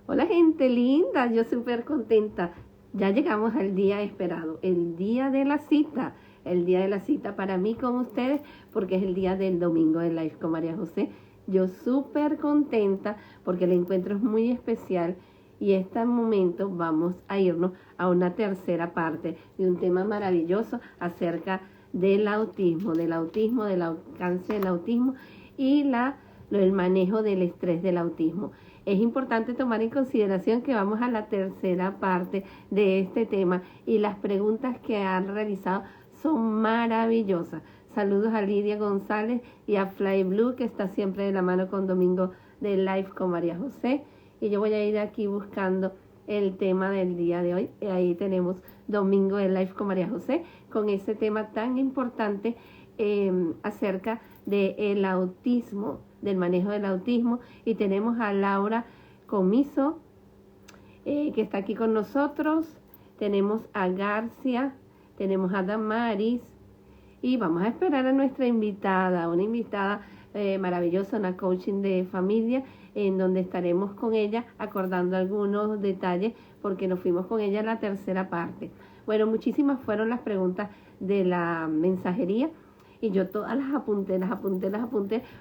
Hola gente linda, yo súper contenta. Ya llegamos al día esperado, el día de la cita. El día de la cita para mí con ustedes, porque es el día del domingo de Live con María José. Yo súper contenta porque el encuentro es muy especial y este momento vamos a irnos a una tercera parte de un tema maravilloso acerca del autismo, del alcance del autismo y el manejo del estrés del autismo. Es importante tomar en consideración que vamos a la tercera parte de este tema y las preguntas que han realizado son maravillosas. Saludos a Lidia González y a Fly Blue, que está siempre de la mano con Domingo de Live con María José. Y yo voy a ir aquí buscando el tema del día de hoy. Y ahí tenemos Domingo de Live con María José, con ese tema tan importante acerca del autismo, del manejo del autismo. Y tenemos a Laura Comiso, que está aquí con nosotros. Tenemos a Garcia, tenemos a Damaris, y vamos a esperar a nuestra invitada, una invitada maravillosa, una coaching de familia, en donde estaremos con ella acordando algunos detalles, porque nos fuimos con ella en la tercera parte. Bueno, muchísimas fueron las preguntas de la mensajería, y yo todas las apunté,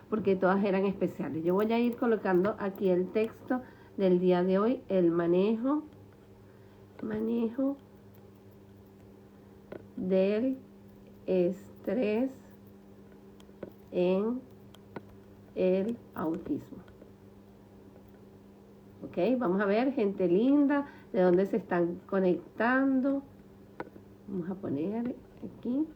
porque todas eran especiales. Yo voy a ir colocando aquí el texto del día de hoy, el manejo del estrés en el autismo. Ok, vamos a ver, gente linda, de dónde se están conectando. Vamos a poner aquí.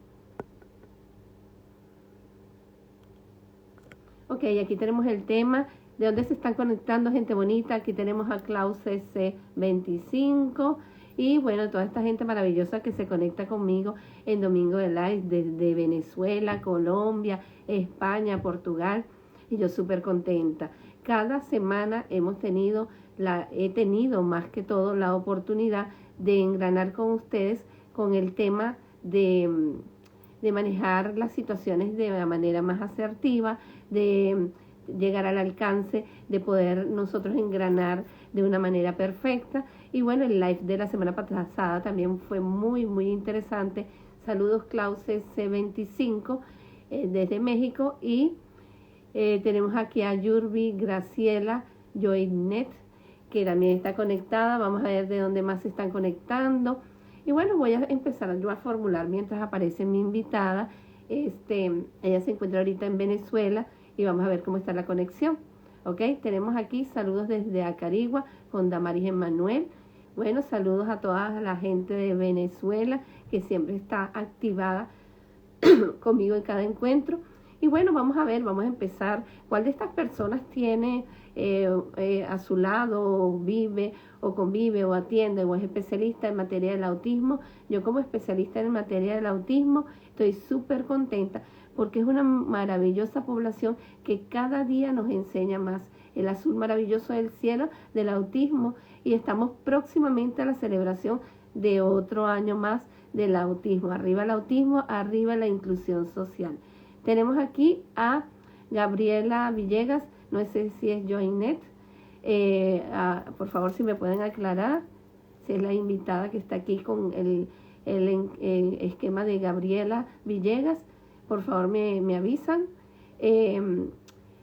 Ok, aquí tenemos el tema, de dónde se están conectando, gente bonita. Aquí tenemos a Klaus C25. Y bueno, toda esta gente maravillosa que se conecta conmigo en Domingo de Live desde Venezuela, Colombia, España, Portugal. Y yo súper contenta. Cada semana he tenido más que todo la oportunidad de engranar con ustedes con el tema de manejar las situaciones de la manera más asertiva, de llegar al alcance, de poder nosotros engranar de una manera perfecta. Y bueno, el live de la semana pasada también fue muy, muy interesante. Saludos, Klaus C25 desde México. Y tenemos aquí a Yurbi Graciela Joynet, que también está conectada. Vamos a ver de dónde más se están conectando. Y bueno, voy a empezar yo a formular mientras aparece mi invitada. Ella se encuentra ahorita en Venezuela y vamos a ver cómo está la conexión. Ok, tenemos aquí saludos desde Acarigua con Damaris Emanuel. Bueno, saludos a toda la gente de Venezuela que siempre está activada conmigo en cada encuentro. Y bueno, vamos a empezar. ¿Cuál de estas personas tiene a su lado, o vive, o convive, o atiende, o es especialista en materia del autismo? Yo como especialista en materia del autismo estoy súper contenta, porque es una maravillosa población que cada día nos enseña más el azul maravilloso del cielo del autismo, y estamos próximamente a la celebración de otro año más del autismo. Arriba el autismo, arriba la inclusión social. Tenemos aquí a Gabriela Villegas, no sé si es Joynet, por favor si me pueden aclarar si es la invitada que está aquí con el esquema de Gabriela Villegas, por favor me avisan.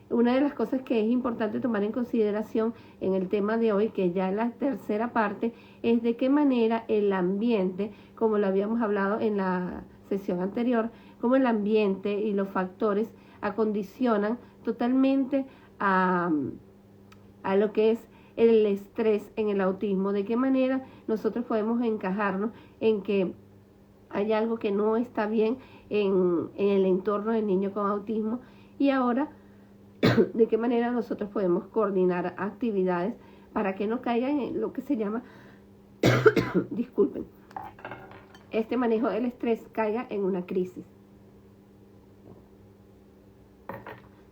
Una de las cosas que es importante tomar en consideración en el tema de hoy, que ya es la tercera parte, es de qué manera el ambiente, como lo habíamos hablado en la sesión anterior, cómo el ambiente y los factores acondicionan totalmente a lo que es el estrés en el autismo, de qué manera nosotros podemos encajarnos en que hay algo que no está bien en el entorno del niño con autismo, y ahora de qué manera nosotros podemos coordinar actividades para que no caigan en lo que se llama disculpen, este manejo del estrés caiga en una crisis.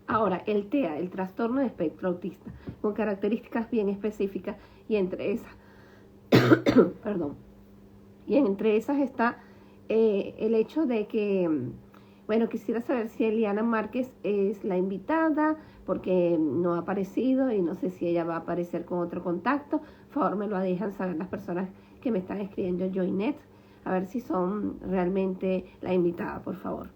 Ahora, el TEA, el trastorno de espectro autista, con características bien específicas, y entre esas perdón, y entre esas está el hecho de que Bueno, quisiera saber si Eliana Márquez es la invitada, porque no ha aparecido y no sé si ella va a aparecer con otro contacto. Por favor, me lo dejan saber las personas que me están escribiendo Joynet, a ver si son realmente la invitada, por favor.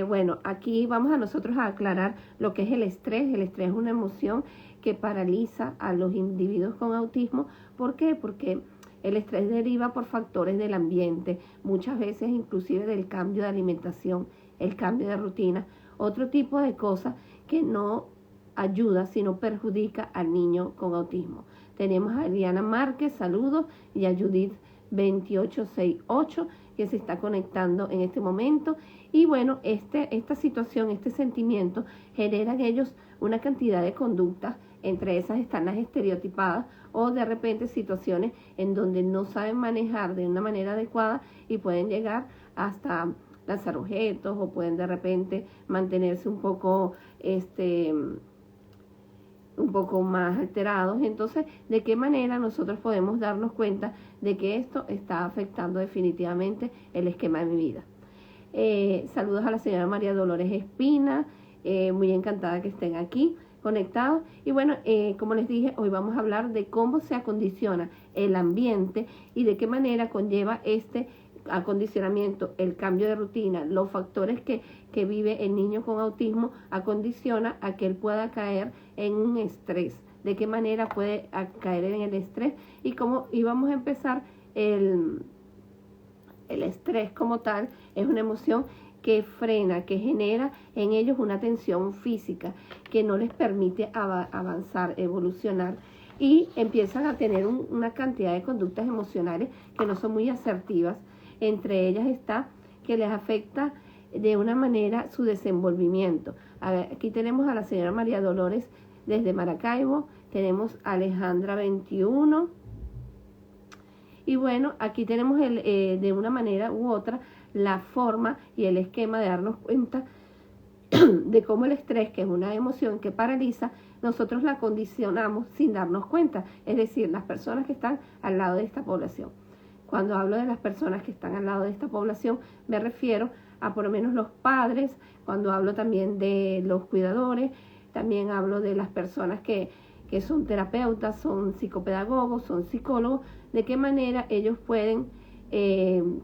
Bueno, aquí vamos a nosotros a aclarar lo que es el estrés. El estrés es una emoción que paraliza a los individuos con autismo. ¿Por qué? Porque el estrés deriva por factores del ambiente, muchas veces inclusive del cambio de alimentación, el cambio de rutina, otro tipo de cosas que no ayuda, sino perjudica al niño con autismo. Tenemos a Eliana Márquez, saludos, y a Judith 2868, que se está conectando en este momento. Y bueno, esta situación, este sentimiento, genera en ellos una cantidad de conductas. Entre esas están las estereotipadas o de repente situaciones en donde no saben manejar de una manera adecuada y pueden llegar hasta lanzar objetos o pueden de repente mantenerse un poco más alterados. Entonces, ¿de qué manera nosotros podemos darnos cuenta de que esto está afectando definitivamente el esquema de mi vida? Saludos a la señora María Dolores Espina, muy encantada que estén aquí conectados. Y bueno, como les dije, hoy vamos a hablar de cómo se acondiciona el ambiente y de qué manera conlleva este acondicionamiento, el cambio de rutina, los factores que vive el niño con autismo acondiciona a que él pueda caer en un estrés. De qué manera puede caer en el estrés y vamos a empezar el estrés como tal. Es una emoción que frena, que genera en ellos una tensión física que no les permite avanzar, evolucionar, y empiezan a tener una cantidad de conductas emocionales que no son muy asertivas. Entre ellas está que les afecta de una manera su desenvolvimiento. A ver, aquí tenemos a la señora María Dolores desde Maracaibo, tenemos a Alejandra 21, y bueno, aquí tenemos de una manera u otra la forma y el esquema de darnos cuenta de cómo el estrés, que es una emoción que paraliza, nosotros la condicionamos sin darnos cuenta, es decir, las personas que están al lado de esta población. Cuando hablo de las personas que están al lado de esta población, me refiero a por lo menos los padres. Cuando hablo también de los cuidadores, también hablo de las personas que son terapeutas, son psicopedagogos, son psicólogos, de qué manera ellos pueden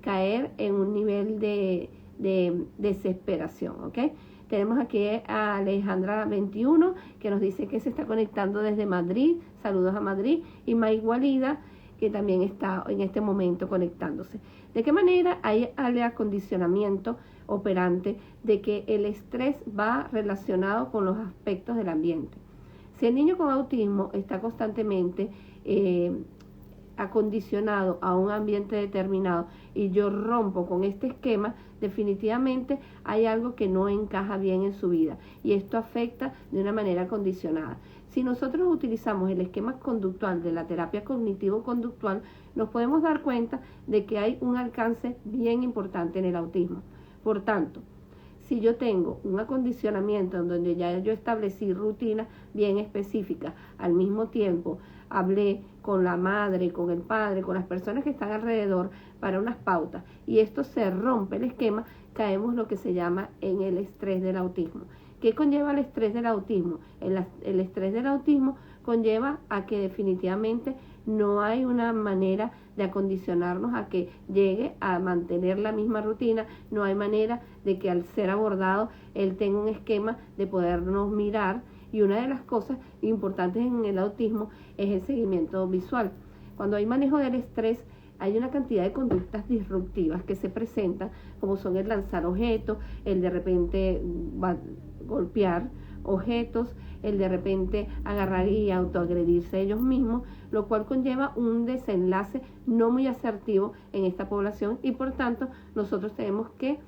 caer en un nivel de desesperación, ¿ok? Tenemos aquí a Alejandra 21, que nos dice que se está conectando desde Madrid. Saludos a Madrid. Y Mike Walida, que también está en este momento conectándose. ¿De qué manera hay el acondicionamiento operante de que el estrés va relacionado con los aspectos del ambiente? Si el niño con autismo está constantemente acondicionado a un ambiente determinado y yo rompo con este esquema, definitivamente hay algo que no encaja bien en su vida y esto afecta de una manera condicionada. Si nosotros utilizamos el esquema conductual de la terapia cognitivo-conductual, nos podemos dar cuenta de que hay un alcance bien importante en el autismo. Por tanto, si yo tengo un acondicionamiento en donde ya yo establecí rutinas bien específicas, al mismo tiempo hablé con la madre, con el padre, con las personas que están alrededor para unas pautas y esto se rompe el esquema, caemos lo que se llama en el estrés del autismo. ¿Qué conlleva el estrés del autismo? El estrés del autismo conlleva a que definitivamente no hay una manera de acondicionarnos a que llegue a mantener la misma rutina, no hay manera de que al ser abordado él tenga un esquema de podernos mirar, y una de las cosas importantes en el autismo es el seguimiento visual. Cuando hay manejo del estrés, hay una cantidad de conductas disruptivas que se presentan, como son el lanzar objetos, el de repente golpear objetos, el de repente agarrar y autoagredirse ellos mismos, lo cual conlleva un desenlace no muy asertivo en esta población y por tanto nosotros tenemos que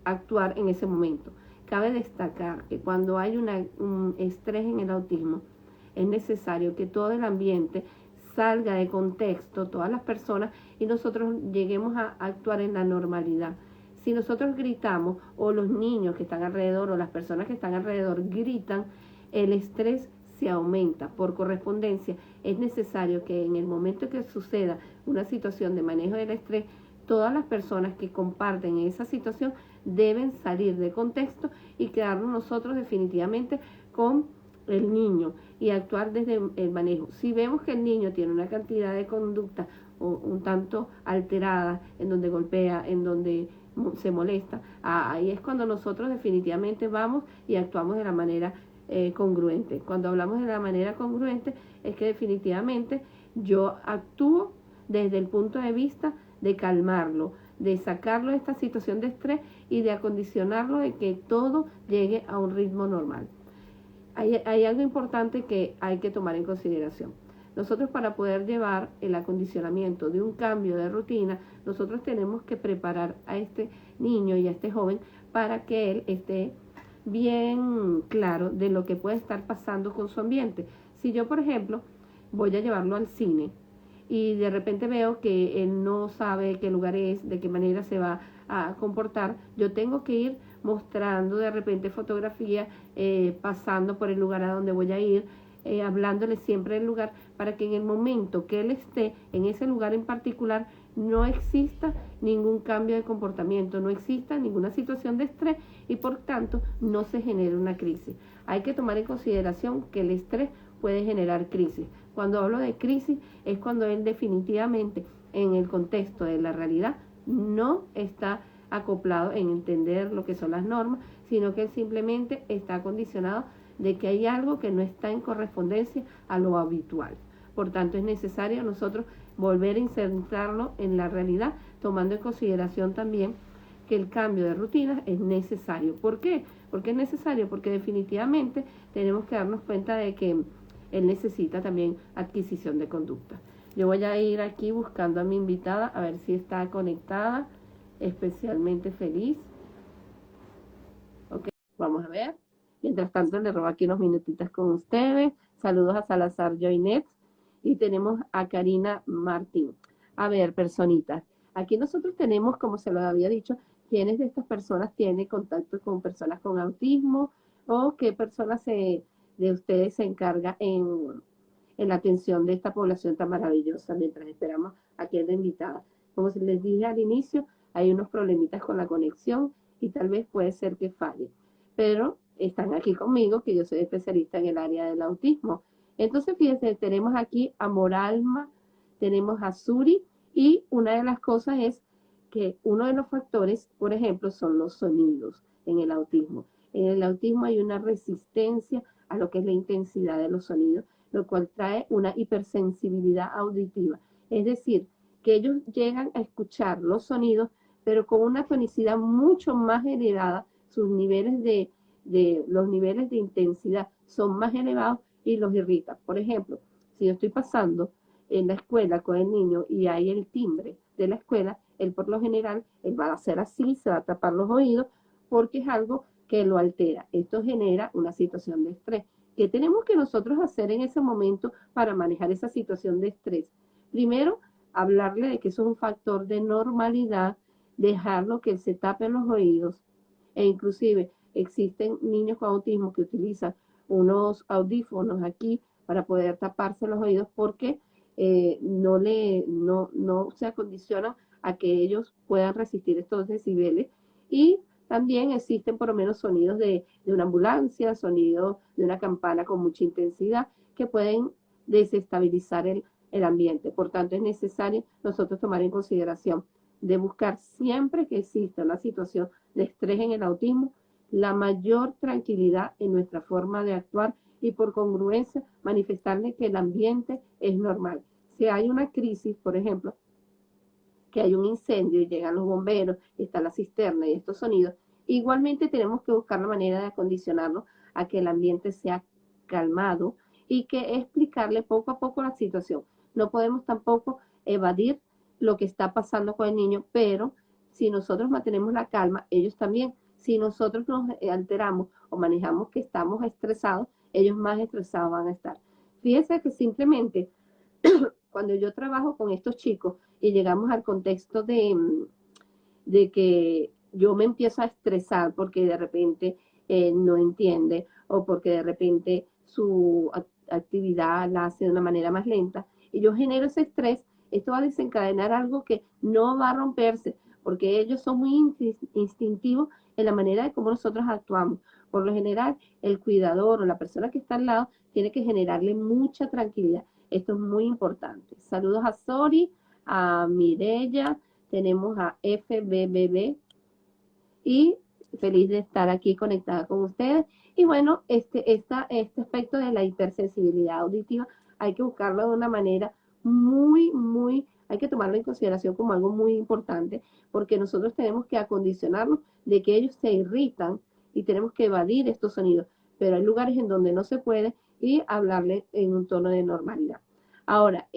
actuar en ese momento. Cabe destacar que cuando hay un estrés en el autismo, es necesario que todo el ambiente salga de contexto, todas las personas, y nosotros lleguemos a actuar en la normalidad. Si nosotros gritamos, o los niños que están alrededor, o las personas que están alrededor gritan, el estrés se aumenta. Por correspondencia, es necesario que en el momento que suceda una situación de manejo del estrés, todas las personas que comparten esa situación deben salir de contexto y quedarnos nosotros definitivamente con el niño y actuar desde el manejo. Si vemos que el niño tiene una cantidad de conducta un tanto alterada, en donde golpea, en donde se molesta, ahí es cuando nosotros definitivamente vamos y actuamos de la manera congruente. Cuando hablamos de la manera congruente es que definitivamente yo actúo desde el punto de vista de calmarlo, de sacarlo de esta situación de estrés y de acondicionarlo de que todo llegue a un ritmo normal. Hay algo importante que hay que tomar en consideración. Nosotros, para poder llevar el acondicionamiento de un cambio de rutina, nosotros tenemos que preparar a este niño y a este joven para que él esté bien claro de lo que puede estar pasando con su ambiente. Si yo, por ejemplo, voy a llevarlo al cine y de repente veo que él no sabe qué lugar es, de qué manera se va a comportar, yo tengo que ir mostrando de repente fotografía, pasando por el lugar a donde voy a ir, hablándole siempre del lugar, para que en el momento que él esté en ese lugar en particular no exista ningún cambio de comportamiento, no exista ninguna situación de estrés y por tanto no se genere una crisis. Hay que tomar en consideración que el estrés puede generar crisis. Cuando hablo de crisis es cuando él definitivamente en el contexto de la realidad no está acoplado en entender lo que son las normas, sino que él simplemente está condicionado de que hay algo que no está en correspondencia a lo habitual. Por tanto, es necesario nosotros volver a insertarlo en la realidad, tomando en consideración también que el cambio de rutinas es necesario. ¿Por qué? Porque es necesario, porque definitivamente tenemos que darnos cuenta de que él necesita también adquisición de conducta. Yo voy a ir aquí buscando a mi invitada, a ver si está conectada, especialmente feliz. Ok, vamos a ver. Mientras tanto, le robo aquí unos minutitos con ustedes. Saludos a Salazar Joinet. Y tenemos a Karina Martín. A ver, personitas. Aquí nosotros tenemos, como se lo había dicho, quiénes de estas personas tienen contacto con personas con autismo o qué personas de ustedes se encarga en la atención de esta población tan maravillosa mientras esperamos a quien la invitada. Como les dije al inicio, hay unos problemitas con la conexión y tal vez puede ser que falle. Pero están aquí conmigo, que yo soy especialista en el área del autismo. Entonces, fíjense, tenemos aquí a Moralma, tenemos a Suri, y una de las cosas es que uno de los factores, por ejemplo, son los sonidos en el autismo. En el autismo hay una resistencia a lo que es la intensidad de los sonidos, lo cual trae una hipersensibilidad auditiva. Es decir, que ellos llegan a escuchar los sonidos, pero con una tonicidad mucho más elevada, sus niveles los niveles de intensidad son más elevados y los irrita. Por ejemplo, si yo estoy pasando en la escuela con el niño y hay el timbre de la escuela, él por lo general, él va a hacer así, se va a tapar los oídos, porque es algo que lo altera. Esto genera una situación de estrés. ¿Qué tenemos que nosotros hacer en ese momento para manejar esa situación de estrés? Primero, hablarle de que eso es un factor de normalidad, dejarlo que él se tape los oídos, e inclusive existen niños con autismo que utilizan unos audífonos aquí para poder taparse los oídos porque no se acondicionan a que ellos puedan resistir estos decibeles. Y también existen por lo menos sonidos de una ambulancia, sonidos de una campana con mucha intensidad que pueden desestabilizar el ambiente. Por tanto, es necesario nosotros tomar en consideración de buscar siempre que exista una situación de estrés en el autismo, la mayor tranquilidad en nuestra forma de actuar y por congruencia manifestarle que el ambiente es normal. Si hay una crisis, por ejemplo, que hay un incendio y llegan los bomberos, está la cisterna y estos sonidos, igualmente tenemos que buscar la manera de acondicionarlo a que el ambiente sea calmado y que explicarle poco a poco la situación. No podemos tampoco evadir lo que está pasando con el niño, pero si nosotros mantenemos la calma, ellos también. Si nosotros nos alteramos o manejamos que estamos estresados, ellos más estresados van a estar. Fíjense que simplemente cuando yo trabajo con estos chicos y llegamos al contexto de que yo me empiezo a estresar porque de repente no entiende o porque de repente su actividad la hace de una manera más lenta y yo genero ese estrés, esto va a desencadenar algo que no va a romperse, porque ellos son muy instintivos en la manera de cómo nosotros actuamos. Por lo general, el cuidador o la persona que está al lado tiene que generarle mucha tranquilidad. Esto es muy importante. Saludos a Sori, a Mirella, tenemos a FBBB y feliz de estar aquí conectada con ustedes. Y bueno, este aspecto de la hipersensibilidad auditiva hay que buscarlo de una manera hay que tomarlo en consideración como algo muy importante, porque nosotros tenemos que acondicionarnos de que ellos se irritan y tenemos que evadir estos sonidos, pero hay lugares en donde no se puede y hablarle en un tono de normalidad. Ahora,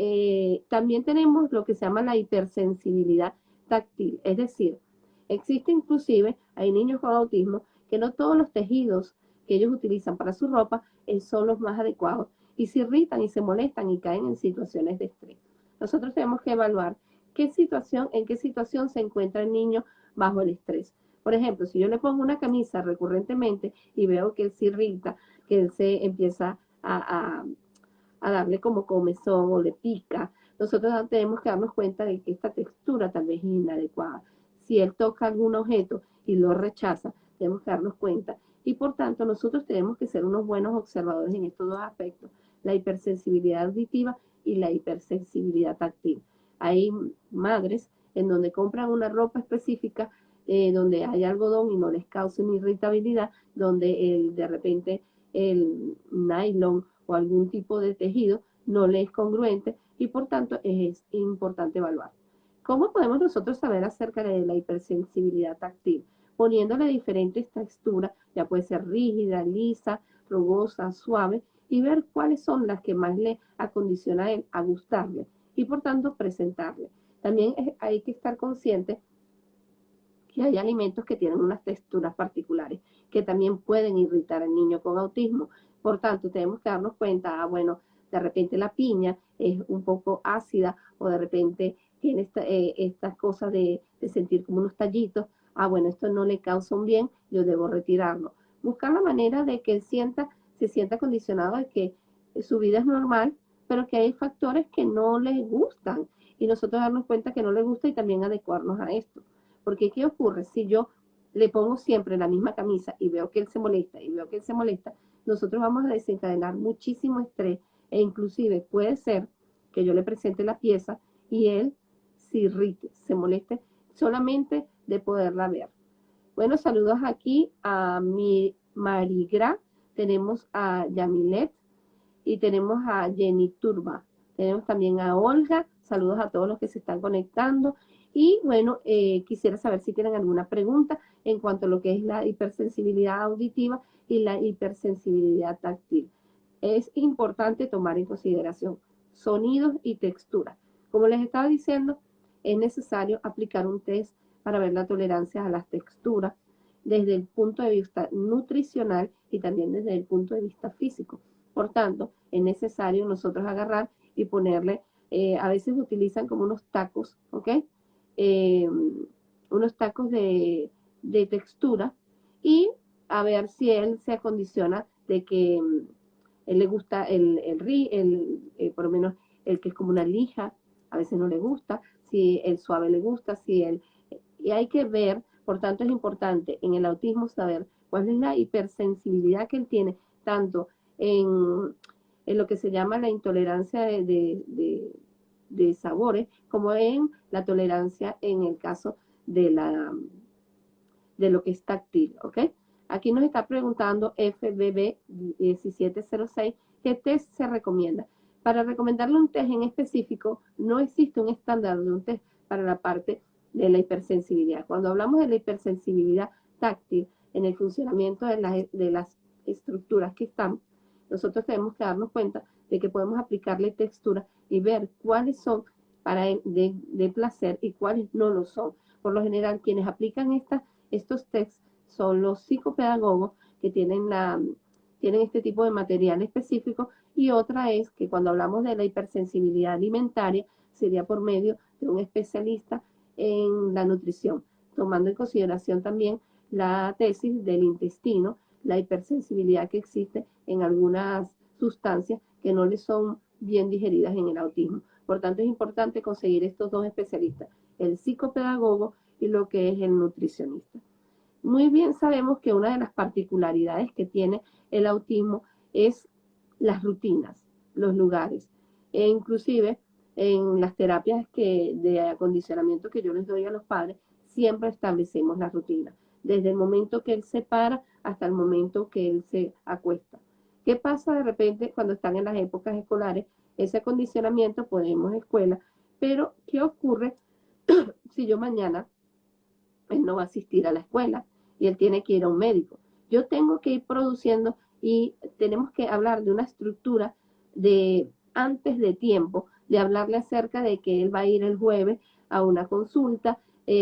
también tenemos lo que se llama la hipersensibilidad táctil, es decir, existe inclusive, hay niños con autismo, que no todos los tejidos que ellos utilizan para su ropa son los más adecuados y se irritan y se molestan y caen en situaciones de estrés. Nosotros tenemos que evaluar en qué situación se encuentra el niño bajo el estrés. Por ejemplo, si yo le pongo una camisa recurrentemente y veo que él se irrita, que él se empieza a darle como comezón o le pica, nosotros tenemos que darnos cuenta de que esta textura tal vez es inadecuada. Si él toca algún objeto y lo rechaza, tenemos que darnos cuenta. Y por tanto, nosotros tenemos que ser unos buenos observadores en estos dos aspectos, la hipersensibilidad auditiva y la hipersensibilidad táctil. Hay madres en donde compran una ropa específica donde hay algodón y no les causa una irritabilidad, donde de repente el nylon o algún tipo de tejido no le es congruente y por tanto es importante evaluar. ¿Cómo podemos nosotros saber acerca de la hipersensibilidad táctil? Poniéndole diferentes texturas, ya puede ser rígida, lisa, rugosa, suave, y ver cuáles son las que más le acondiciona a él a gustarle y por tanto presentarle. También hay que estar consciente que hay alimentos que tienen unas texturas particulares que también pueden irritar al niño con autismo. Por tanto, tenemos que darnos cuenta, bueno, de repente la piña es un poco ácida o de repente tiene estas cosas de sentir como unos tallitos. Bueno, esto no le causa un bien, yo debo retirarlo. Buscar la manera de que se sienta condicionado de que su vida es normal, pero que hay factores que no le gustan y nosotros darnos cuenta que no le gusta y también adecuarnos a esto. Porque ¿qué ocurre? Si yo le pongo siempre la misma camisa y veo que él se molesta y veo que él se molesta, nosotros vamos a desencadenar muchísimo estrés e inclusive puede ser que yo le presente la pieza y él se irrite, se moleste solamente de poderla ver. Bueno, saludos aquí a mi Marigra, tenemos a Yamilet y tenemos a Jenny Turba. Tenemos también a Olga. Saludos a todos los que se están conectando. Y bueno, quisiera saber si tienen alguna pregunta en cuanto a lo que es la hipersensibilidad auditiva y la hipersensibilidad táctil. Es importante tomar en consideración sonidos y texturas. Como les estaba diciendo, es necesario aplicar un test para ver la tolerancia a las texturas desde el punto de vista nutricional y también desde el punto de vista físico. Por tanto, es necesario nosotros agarrar y ponerle, a veces utilizan como unos tacos, ¿ok? Unos tacos de textura y a ver si él se acondiciona de que él le gusta por lo menos el que es como una lija, a veces no le gusta, si el suave le gusta, y hay que ver, por tanto es importante en el autismo saber cuál es la hipersensibilidad que él tiene, tanto en lo que se llama la intolerancia de sabores, como en la tolerancia en el caso de lo que es táctil, ¿ok? Aquí nos está preguntando FBB 1706, ¿qué test se recomienda? Para recomendarle un test en específico, no existe un estándar de un test para la parte de la hipersensibilidad. Cuando hablamos de la hipersensibilidad táctil en el funcionamiento de las estructuras que están, nosotros tenemos que darnos cuenta de que podemos aplicarle textura y ver cuáles son para él de placer y cuáles no lo son. Por lo general, quienes aplican estos tests son los psicopedagogos que tienen este tipo de material específico, y otra es que cuando hablamos de la hipersensibilidad alimentaria sería por medio de un especialista en la nutrición, tomando en consideración también la tesis del intestino, la hipersensibilidad que existe en algunas sustancias que no le son bien digeridas en el autismo. Por tanto, es importante conseguir estos dos especialistas, el psicopedagogo y lo que es el nutricionista. Muy bien sabemos que una de las particularidades que tiene el autismo es las rutinas, los lugares. E inclusive en las terapias de acondicionamiento que yo les doy a los padres, siempre establecemos la rutina, desde el momento que él se para hasta el momento que él se acuesta. ¿Qué pasa de repente cuando están en las épocas escolares? Ese acondicionamiento, podemos escuela, pero ¿qué ocurre si yo mañana él no va a asistir a la escuela y él tiene que ir a un médico? Yo tengo que ir produciendo y tenemos que hablar de una estructura de antes de tiempo, de hablarle acerca de que él va a ir el jueves a una consulta,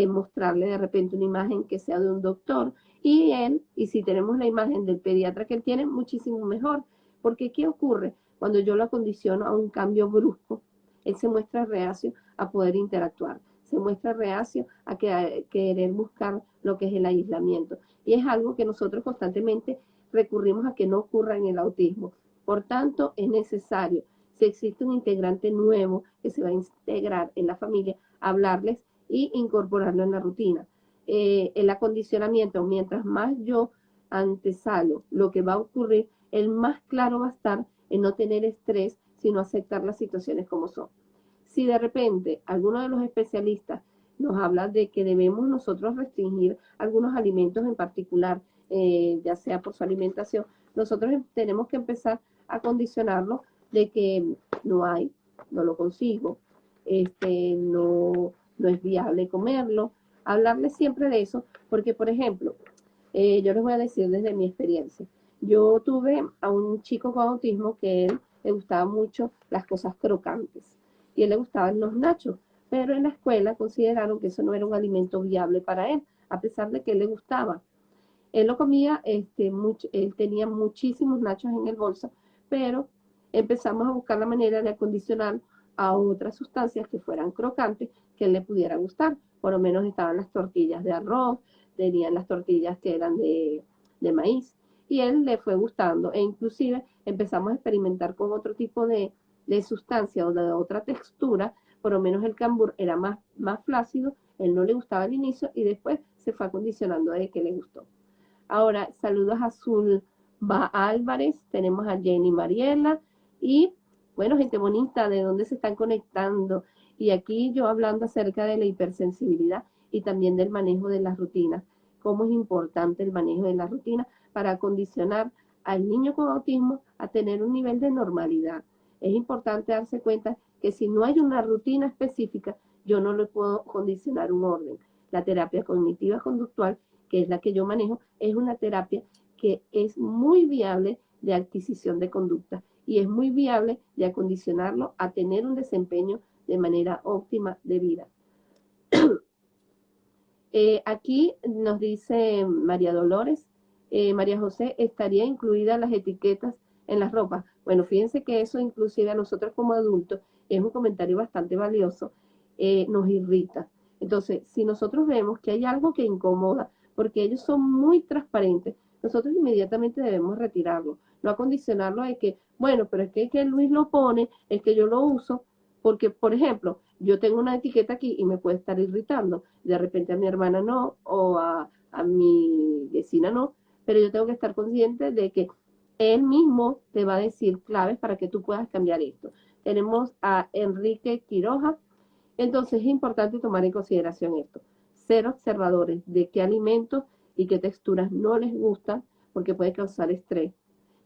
mostrarle de repente una imagen que sea de un doctor y si tenemos la imagen del pediatra que él tiene, muchísimo mejor, porque ¿qué ocurre? Cuando yo lo acondiciono a un cambio brusco, él se muestra reacio a poder interactuar, se muestra reacio a querer buscar lo que es el aislamiento. Y es algo que nosotros constantemente recurrimos a que no ocurra en el autismo. Por tanto, es necesario, si existe un integrante nuevo que se va a integrar en la familia, hablarles y incorporarlo en la rutina. El acondicionamiento, mientras más yo antesalo lo que va a ocurrir, el más claro va a estar en no tener estrés, sino aceptar las situaciones como son. Si de repente alguno de los especialistas nos habla de que debemos nosotros restringir algunos alimentos en particular, ya sea por su alimentación, nosotros tenemos que empezar a condicionarlo de que no hay, no lo consigo, no es viable comerlo, hablarle siempre de eso, porque por ejemplo, yo les voy a decir desde mi experiencia, yo tuve a un chico con autismo que él le gustaban mucho las cosas crocantes y a él le gustaban los nachos, pero en la escuela consideraron que eso no era un alimento viable para él, a pesar de que él le gustaba. Él lo comía, él tenía muchísimos nachos en el bolso, pero empezamos a buscar la manera de acondicionar a otras sustancias que fueran crocantes, que él le pudiera gustar. Por lo menos estaban las tortillas de arroz, tenían las tortillas que eran de maíz, y él le fue gustando, e inclusive empezamos a experimentar con otro tipo de sustancia o de otra textura. Por lo menos el cambur era más flácido, él no le gustaba al inicio y después se fue acondicionando de que le gustó. Ahora, saludos a Zulba Álvarez, tenemos a Jenny Mariela y, bueno, gente bonita, ¿de dónde se están conectando? Y aquí yo hablando acerca de la hipersensibilidad y también del manejo de las rutinas. Cómo es importante el manejo de las rutinas para condicionar al niño con autismo a tener un nivel de normalidad. Es importante darse cuenta que si no hay una rutina específica, yo no le puedo condicionar un orden. La terapia cognitiva conductual, que es la que yo manejo, es una terapia que es muy viable de adquisición de conducta y es muy viable de acondicionarlo a tener un desempeño de manera óptima de vida. Aquí nos dice María Dolores, María José, ¿estaría incluida las etiquetas en las ropas? Bueno, fíjense que eso inclusive a nosotros como adultos es un comentario bastante valioso, nos irrita. Entonces, si nosotros vemos que hay algo que incomoda, porque ellos son muy transparentes, nosotros inmediatamente debemos retirarlo, no acondicionarlo de que, bueno, pero es que Luis lo pone, es que yo lo uso, porque, por ejemplo, yo tengo una etiqueta aquí y me puede estar irritando, de repente a mi hermana no, o a mi vecina no, pero yo tengo que estar consciente de que él mismo te va a decir claves para que tú puedas cambiar esto. Tenemos a Enrique Quiroja, entonces es importante tomar en consideración esto, ser observadores de qué alimentos y qué texturas no les gustan, porque puede causar estrés.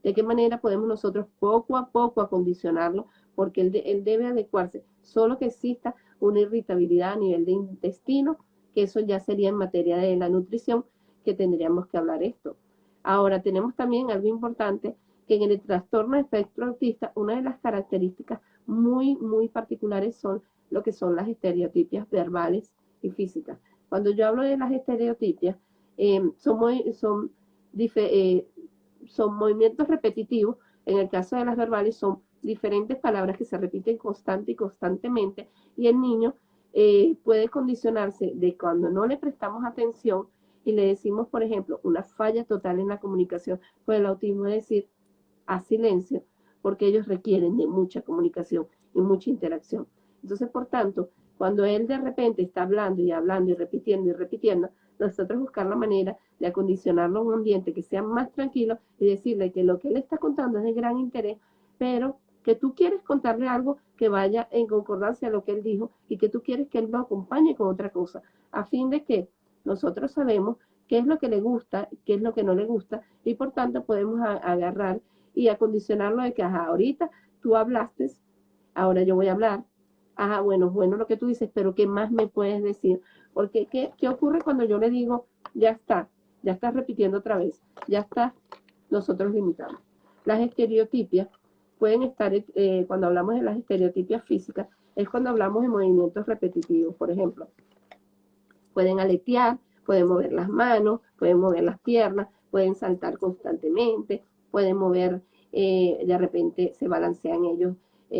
De qué manera podemos nosotros poco a poco acondicionarlo, porque él debe adecuarse, solo que exista una irritabilidad a nivel de intestino, que eso ya sería en materia de la nutrición, que tendríamos que hablar esto. Ahora, tenemos también algo importante, que en el trastorno de espectro autista, una de las características muy particulares son lo que son las estereotipias verbales y físicas. Cuando yo hablo de las estereotipias, son movimientos repetitivos. En el caso de las verbales son diferentes palabras que se repiten constantemente y el niño puede condicionarse de cuando no le prestamos atención y le decimos, por ejemplo, una falla total en la comunicación por el autismo, es decir, a silencio, porque ellos requieren de mucha comunicación y mucha interacción. Entonces, por tanto, cuando él de repente está hablando y repitiendo, nosotros buscar la manera de acondicionarlo a un ambiente que sea más tranquilo y decirle que lo que él está contando es de gran interés, pero que tú quieres contarle algo que vaya en concordancia a lo que él dijo y que tú quieres que él lo acompañe con otra cosa, a fin de que nosotros sabemos qué es lo que le gusta, qué es lo que no le gusta, y por tanto podemos agarrar y acondicionarlo de que, ajá, ahorita tú hablaste, ahora yo voy a hablar, ajá, bueno lo que tú dices, pero ¿qué más me puedes decir? Porque, ¿qué ocurre cuando yo le digo, ya estás repitiendo otra vez, ya está, nosotros limitamos? Las estereotipias pueden estar, cuando hablamos de las estereotipias físicas, es cuando hablamos de movimientos repetitivos, por ejemplo. Pueden aletear, pueden mover las manos, pueden mover las piernas, pueden saltar constantemente, pueden mover, de repente se balancean ellos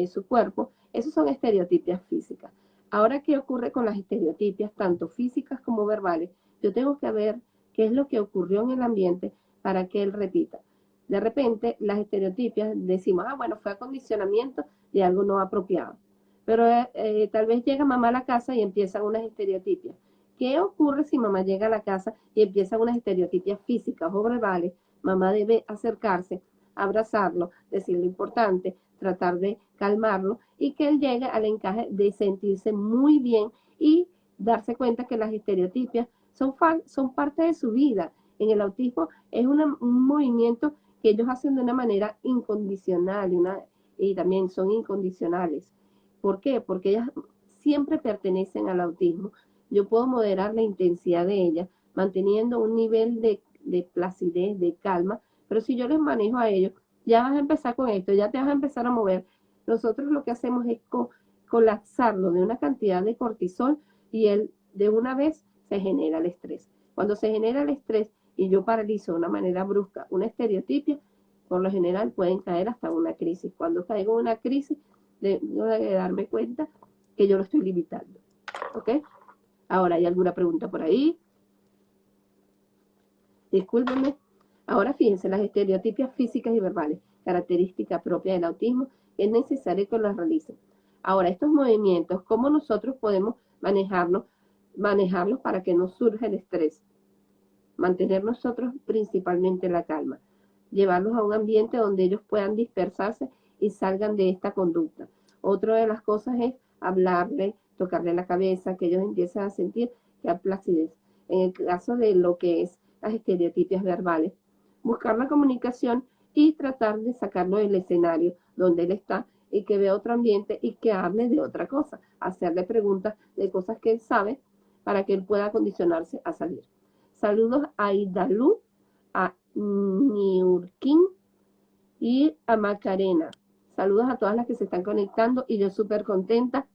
su cuerpo. Esos son estereotipias físicas. Ahora, ¿qué ocurre con las estereotipias, tanto físicas como verbales? Yo tengo que ver qué es lo que ocurrió en el ambiente para que él repita. De repente, las estereotipias decimos, bueno, fue acondicionamiento de algo no apropiado. Pero tal vez llega mamá a la casa y empiezan unas estereotipias. ¿Qué ocurre si mamá llega a la casa y empiezan unas estereotipias físicas o verbales? Mamá debe acercarse, abrazarlo, decir lo importante, tratar de calmarlo y que él llegue al encaje de sentirse muy bien y darse cuenta que las estereotipias son parte de su vida. En el autismo es un movimiento que ellos hacen de una manera incondicional y también son incondicionales. ¿Por qué? Porque ellas siempre pertenecen al autismo. Yo puedo moderar la intensidad de ella, manteniendo un nivel de placidez, de calma, pero si yo les manejo a ellos, ya vas a empezar con esto, ya te vas a empezar a mover. Nosotros lo que hacemos es colapsarlo de una cantidad de cortisol y él de una vez se genera el estrés. Cuando se genera el estrés y yo paralizo de una manera brusca una estereotipia, por lo general pueden caer hasta una crisis. Cuando caigo en una crisis, debo de darme cuenta que yo lo estoy limitando. ¿Ok? Ahora, ¿hay alguna pregunta por ahí? Discúlpenme. Ahora fíjense, las estereotipias físicas y verbales, característica propia del autismo, es necesario que las realicen. Ahora, estos movimientos, ¿cómo nosotros podemos manejarlos para que no surja el estrés? Mantener nosotros principalmente la calma. Llevarlos a un ambiente donde ellos puedan dispersarse y salgan de esta conducta. Otra de las cosas es hablarle, tocarle la cabeza, que ellos empiecen a sentir que hay placidez. En el caso de lo que es las estereotipias verbales, buscar la comunicación y tratar de sacarlo del escenario donde él está y que vea otro ambiente y que hable de otra cosa, hacerle preguntas de cosas que él sabe para que él pueda condicionarse a salir. Saludos a Idalú, a Niurkin y a Macarena. Saludos a todas las que se están conectando y yo súper contenta.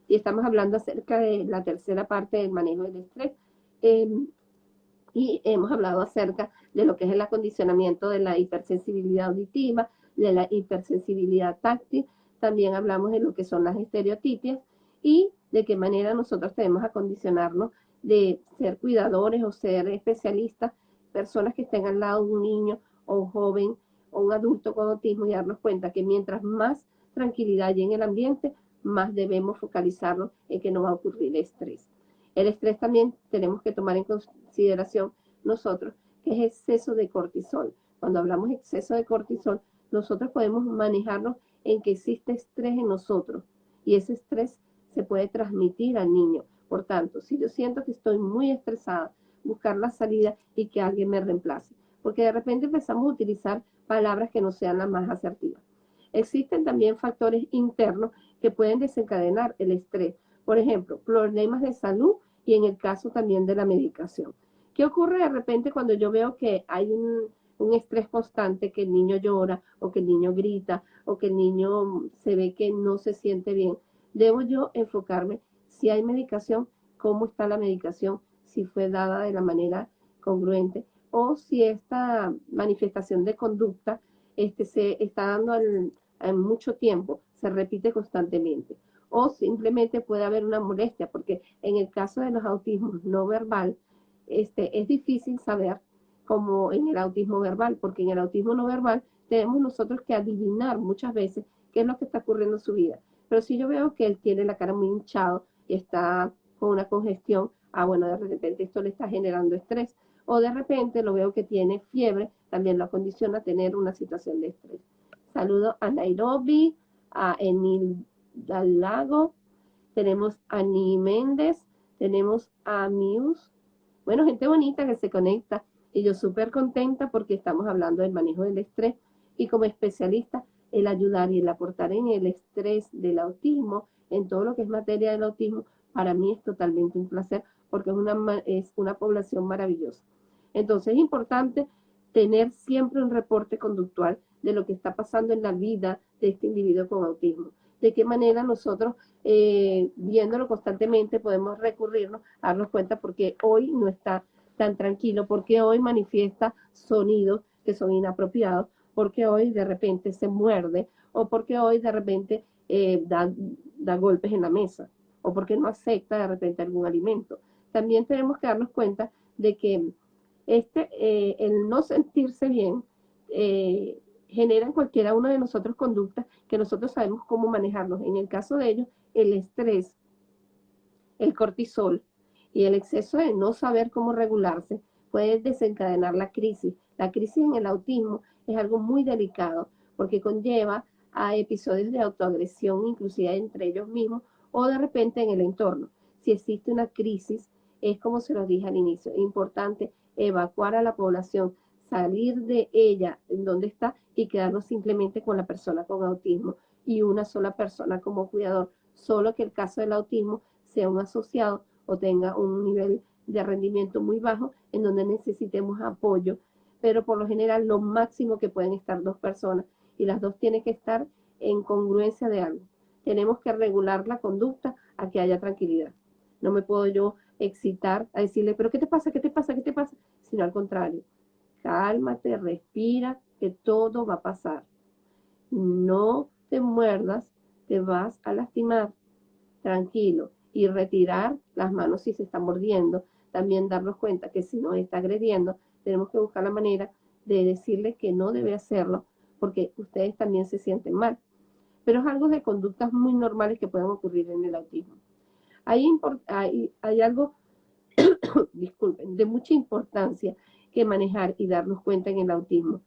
Y estamos hablando acerca de la tercera parte del manejo del estrés. Y hemos hablado acerca de lo que es el acondicionamiento de la hipersensibilidad auditiva, de la hipersensibilidad táctil. También hablamos de lo que son las estereotipias y de qué manera nosotros debemos acondicionarnos de ser cuidadores o ser especialistas, personas que estén al lado de un niño o un joven o un adulto con autismo y darnos cuenta que mientras más tranquilidad hay en el ambiente, más debemos focalizarnos en que no va a ocurrir estrés. El estrés también tenemos que tomar en consideración nosotros, que es exceso de cortisol. Cuando hablamos de exceso de cortisol, nosotros podemos manejarnos en que existe estrés en nosotros y ese estrés se puede transmitir al niño. Por tanto, si yo siento que estoy muy estresada, buscar la salida y que alguien me reemplace, porque de repente empezamos a utilizar palabras que no sean las más asertivas. Existen también factores internos que pueden desencadenar el estrés. Por ejemplo, problemas de salud y en el caso también de la medicación. ¿Qué ocurre de repente cuando yo veo que hay un estrés constante, que el niño llora o que el niño grita o que el niño se ve que no se siente bien? Debo yo enfocarme si hay medicación, cómo está la medicación, si fue dada de la manera congruente o si esta manifestación de conducta se está dando en mucho tiempo, se repite constantemente. O simplemente puede haber una molestia, porque en el caso de los autismos no verbal, es difícil saber como en el autismo verbal, porque en el autismo no verbal tenemos nosotros que adivinar muchas veces qué es lo que está ocurriendo en su vida. Pero si yo veo que él tiene la cara muy hinchado y está con una congestión, bueno, de repente esto le está generando estrés. O de repente lo veo que tiene fiebre, también lo condiciona a tener una situación de estrés. Saludo a Nairobi, a Enil Lago, tenemos a Ni Méndez, tenemos a Mius. Bueno, gente bonita que se conecta y yo súper contenta porque estamos hablando del manejo del estrés y como especialista el ayudar y el aportar en el estrés del autismo, en todo lo que es materia del autismo, para mí es totalmente un placer porque es una población maravillosa. Entonces es importante tener siempre un reporte conductual de lo que está pasando en la vida de este individuo con autismo. De qué manera nosotros, viéndolo constantemente, podemos recurrirnos a darnos cuenta porque hoy no está tan tranquilo, porque hoy manifiesta sonidos que son inapropiados, porque hoy de repente se muerde o porque hoy de repente da golpes en la mesa o porque no acepta de repente algún alimento. También tenemos que darnos cuenta de que el no sentirse bien genera en cualquiera uno de nosotros conductas que nosotros sabemos cómo manejarlos. En el caso de ellos, el estrés, el cortisol y el exceso de no saber cómo regularse puede desencadenar la crisis. La crisis en el autismo es algo muy delicado porque conlleva a episodios de autoagresión, inclusive entre ellos mismos o de repente en el entorno. Si existe una crisis, es como se los dije al inicio, es importante evacuar a la población, salir de ella en donde está y quedarnos simplemente con la persona con autismo y una sola persona como cuidador, solo que el caso del autismo sea un asociado o tenga un nivel de rendimiento muy bajo en donde necesitemos apoyo, pero por lo general lo máximo que pueden estar dos personas y las dos tienen que estar en congruencia de algo. Tenemos que regular la conducta a que haya tranquilidad. No me puedo yo excitar a decirle, pero ¿qué te pasa? ¿Qué te pasa? ¿Qué te pasa? Sino al contrario, cálmate, respira, que todo va a pasar. No te muerdas, te vas a lastimar, tranquilo, y retirar las manos si se está mordiendo. También darnos cuenta que si nos está agrediendo, tenemos que buscar la manera de decirle que no debe hacerlo, porque ustedes también se sienten mal. Pero es algo de conductas muy normales que pueden ocurrir en el autismo. Hay algo, disculpen, de mucha importancia que manejar y darnos cuenta en el autismo.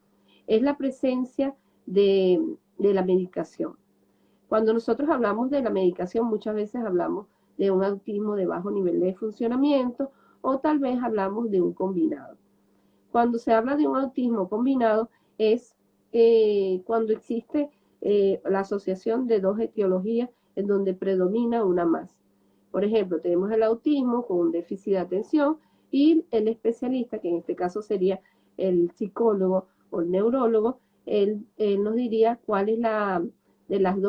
Es la presencia de la medicación. Cuando nosotros hablamos de la medicación, muchas veces hablamos de un autismo de bajo nivel de funcionamiento o tal vez hablamos de un combinado. Cuando se habla de un autismo combinado es cuando existe la asociación de dos etiologías en donde predomina una más. Por ejemplo, tenemos el autismo con un déficit de atención y el especialista, que en este caso sería el psicólogo o el neurólogo, él nos diría cuál es de las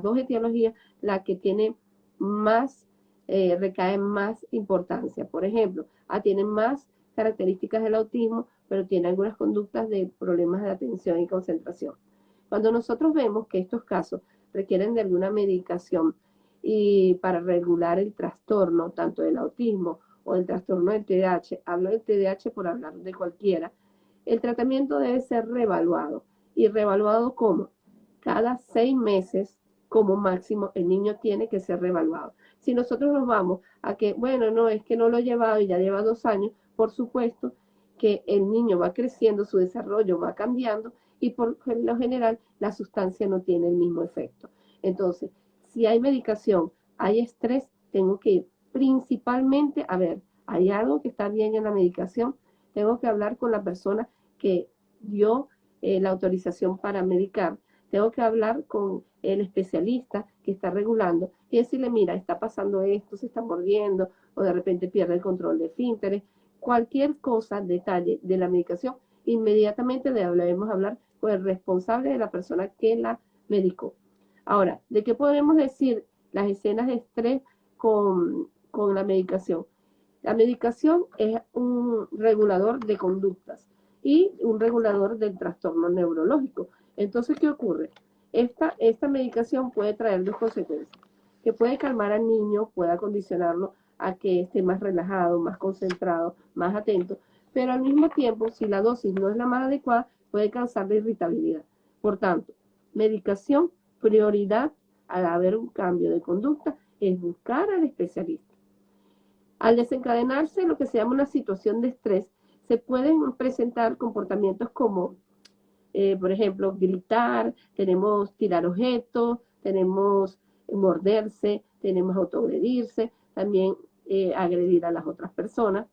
dos etiologías la que tiene más, recae más importancia. Por ejemplo, tiene más características del autismo, pero tiene algunas conductas de problemas de atención y concentración. Cuando nosotros vemos que estos casos requieren de alguna medicación y para regular el trastorno, tanto del autismo o el trastorno del TDAH, hablo del TDAH por hablar de cualquiera, el tratamiento debe ser reevaluado. ¿Y reevaluado cómo? Cada 6 meses como máximo el niño tiene que ser reevaluado. Si nosotros nos vamos a que, bueno, no, es que no lo he llevado y ya lleva 2 años, por supuesto que el niño va creciendo, su desarrollo va cambiando y por lo general la sustancia no tiene el mismo efecto. Entonces, si hay medicación, hay estrés, tengo que ir principalmente, a ver, hay algo que está bien en la medicación, tengo que hablar con la persona que dio la autorización para medicar, tengo que hablar con el especialista que está regulando y decirle, mira, está pasando esto, se está mordiendo o de repente pierde el control de esfínteres, cualquier cosa, detalle de la medicación, inmediatamente debemos hablar con el responsable de la persona que la medicó. Ahora, ¿de qué podemos decir las escenas de estrés con la medicación? La medicación es un regulador de conductas y un regulador del trastorno neurológico. Entonces, ¿qué ocurre? Esta medicación puede traer dos consecuencias, que puede calmar al niño, puede acondicionarlo a que esté más relajado, más concentrado, más atento, pero al mismo tiempo, si la dosis no es la más adecuada, puede causarle irritabilidad. Por tanto, medicación, prioridad al haber un cambio de conducta, es buscar al especialista. Al desencadenarse lo que se llama una situación de estrés, se pueden presentar comportamientos como, por ejemplo, gritar, tenemos tirar objetos, tenemos morderse, tenemos autoagredirse, también agredir a las otras personas.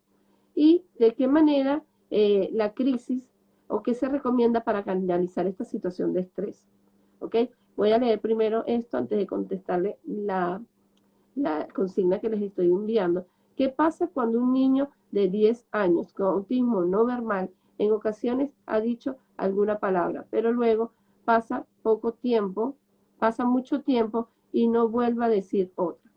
Y de qué manera la crisis o qué se recomienda para canalizar esta situación de estrés. ¿Ok? Voy a leer primero esto antes de contestarle la consigna que les estoy enviando. ¿Qué pasa cuando un niño de 10 años con autismo no verbal en ocasiones ha dicho alguna palabra, pero luego pasa poco tiempo, pasa mucho tiempo y no vuelve a decir otra?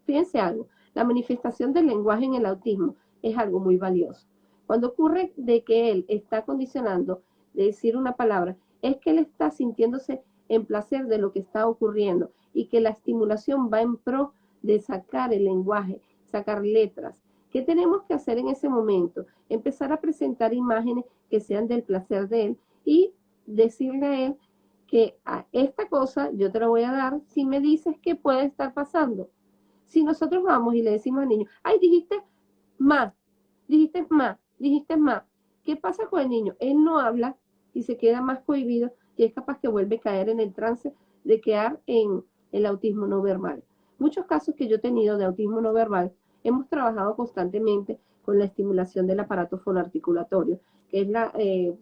Fíjense algo, la manifestación del lenguaje en el autismo es algo muy valioso. Cuando ocurre de que él está condicionando de decir una palabra, es que él está sintiéndose en placer de lo que está ocurriendo y que la estimulación va en pro de sacar el lenguaje, sacar letras. ¿Qué tenemos que hacer en ese momento? Empezar a presentar imágenes que sean del placer de él y decirle a él que a esta cosa yo te la voy a dar si me dices qué puede estar pasando. Si nosotros vamos y le decimos al niño, ay, más, dijiste más, ¿qué pasa con el niño? Él no habla y se queda más cohibido y es capaz que vuelve a caer en el trance de quedar en el autismo no verbal. Muchos casos que yo he tenido de autismo no verbal, hemos trabajado constantemente con la estimulación del aparato fonoarticulatorio, que es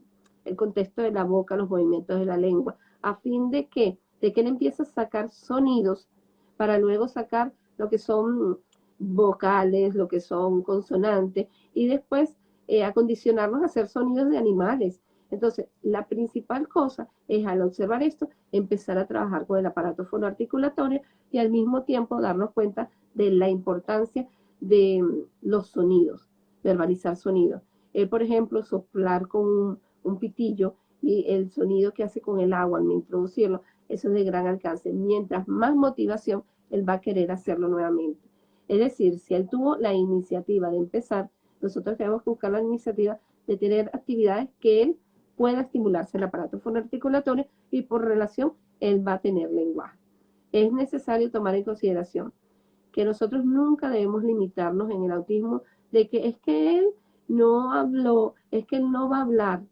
el contexto de la boca, los movimientos de la lengua, a fin de que él empiece a sacar sonidos para luego sacar lo que son vocales, lo que son consonantes, y después acondicionarnos a hacer sonidos de animales. Entonces, la principal cosa es, al observar esto, empezar a trabajar con el aparato fonoarticulatorio y al mismo tiempo darnos cuenta de la importancia de los sonidos, verbalizar sonidos. Por ejemplo, soplar con un pitillo y el sonido que hace con el agua al introducirlo, eso es de gran alcance. Mientras más motivación, él va a querer hacerlo nuevamente. Es decir, si él tuvo la iniciativa de empezar, nosotros tenemos que buscar la iniciativa de tener actividades que él pueda estimularse el aparato fonoarticulatorio y por relación él va a tener lenguaje. Es necesario tomar en consideración que nosotros nunca debemos limitarnos en el autismo de que es que él no habló, es que él no va a hablar.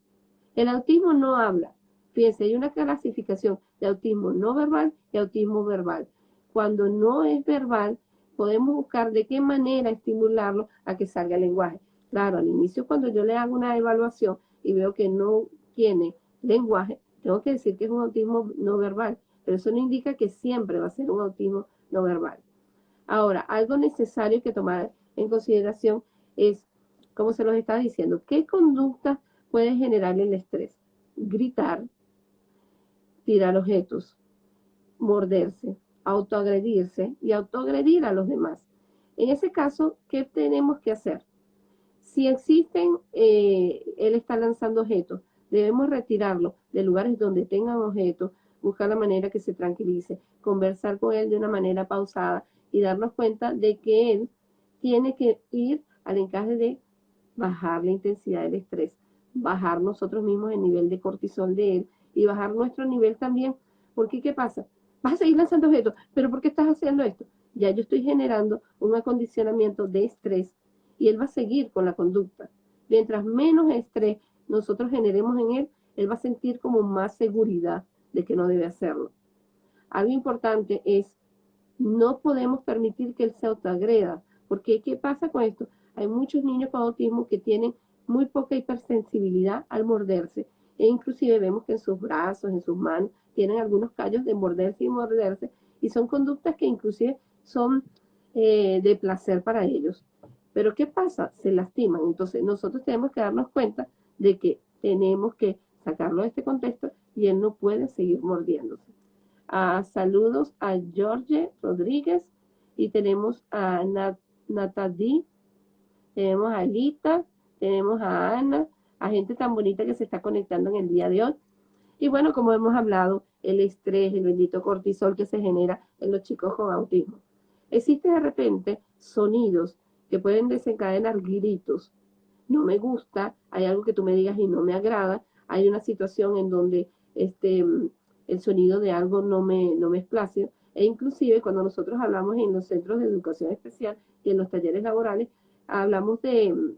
El autismo no habla. Fíjense, hay una clasificación de autismo no verbal y autismo verbal. Cuando no es verbal, podemos buscar de qué manera estimularlo a que salga el lenguaje. Claro, al inicio cuando yo le hago una evaluación y veo que no tiene lenguaje, tengo que decir que es un autismo no verbal, pero eso no indica que siempre va a ser un autismo no verbal. Ahora, algo necesario que tomar en consideración es, como se los estaba diciendo, ¿qué conducta puede generar el estrés? Gritar, tirar objetos, morderse, autoagredirse y autoagredir a los demás. En ese caso, ¿qué tenemos que hacer? Si existen, él está lanzando objetos, debemos retirarlo de lugares donde tengan objetos, buscar la manera que se tranquilice, conversar con él de una manera pausada y darnos cuenta de que él tiene que ir al encaje de bajar la intensidad del estrés, bajar nosotros mismos el nivel de cortisol de él y bajar nuestro nivel también. Porque, ¿qué pasa? Vas a seguir lanzando objetos, pero ¿por qué estás haciendo esto? Ya yo estoy generando un acondicionamiento de estrés y él va a seguir con la conducta. Mientras menos estrés nosotros generemos en él va a sentir como más seguridad de que no debe hacerlo. Algo importante es, no podemos permitir que él se autoagreda, porque ¿qué pasa con esto? Hay muchos niños con autismo que tienen muy poca hipersensibilidad al morderse, e inclusive vemos que en sus brazos, en sus manos, tienen algunos callos de morderse y morderse, y son conductas que inclusive son de placer para ellos. Pero ¿qué pasa? Se lastiman. Entonces nosotros tenemos que darnos cuenta de que tenemos que sacarlo de este contexto y él no puede seguir mordiéndose. Saludos a George Rodríguez y tenemos a Natadí, tenemos a Lita, tenemos a Ana, a gente tan bonita que se está conectando en el día de hoy. Y bueno, como hemos hablado, el estrés, el bendito cortisol que se genera en los chicos con autismo. Existen de repente sonidos que pueden desencadenar gritos. No me gusta, hay algo que tú me digas y no me agrada, hay una situación en donde el sonido de algo no me es plácido. E inclusive cuando nosotros hablamos en los centros de educación especial y en los talleres laborales, hablamos de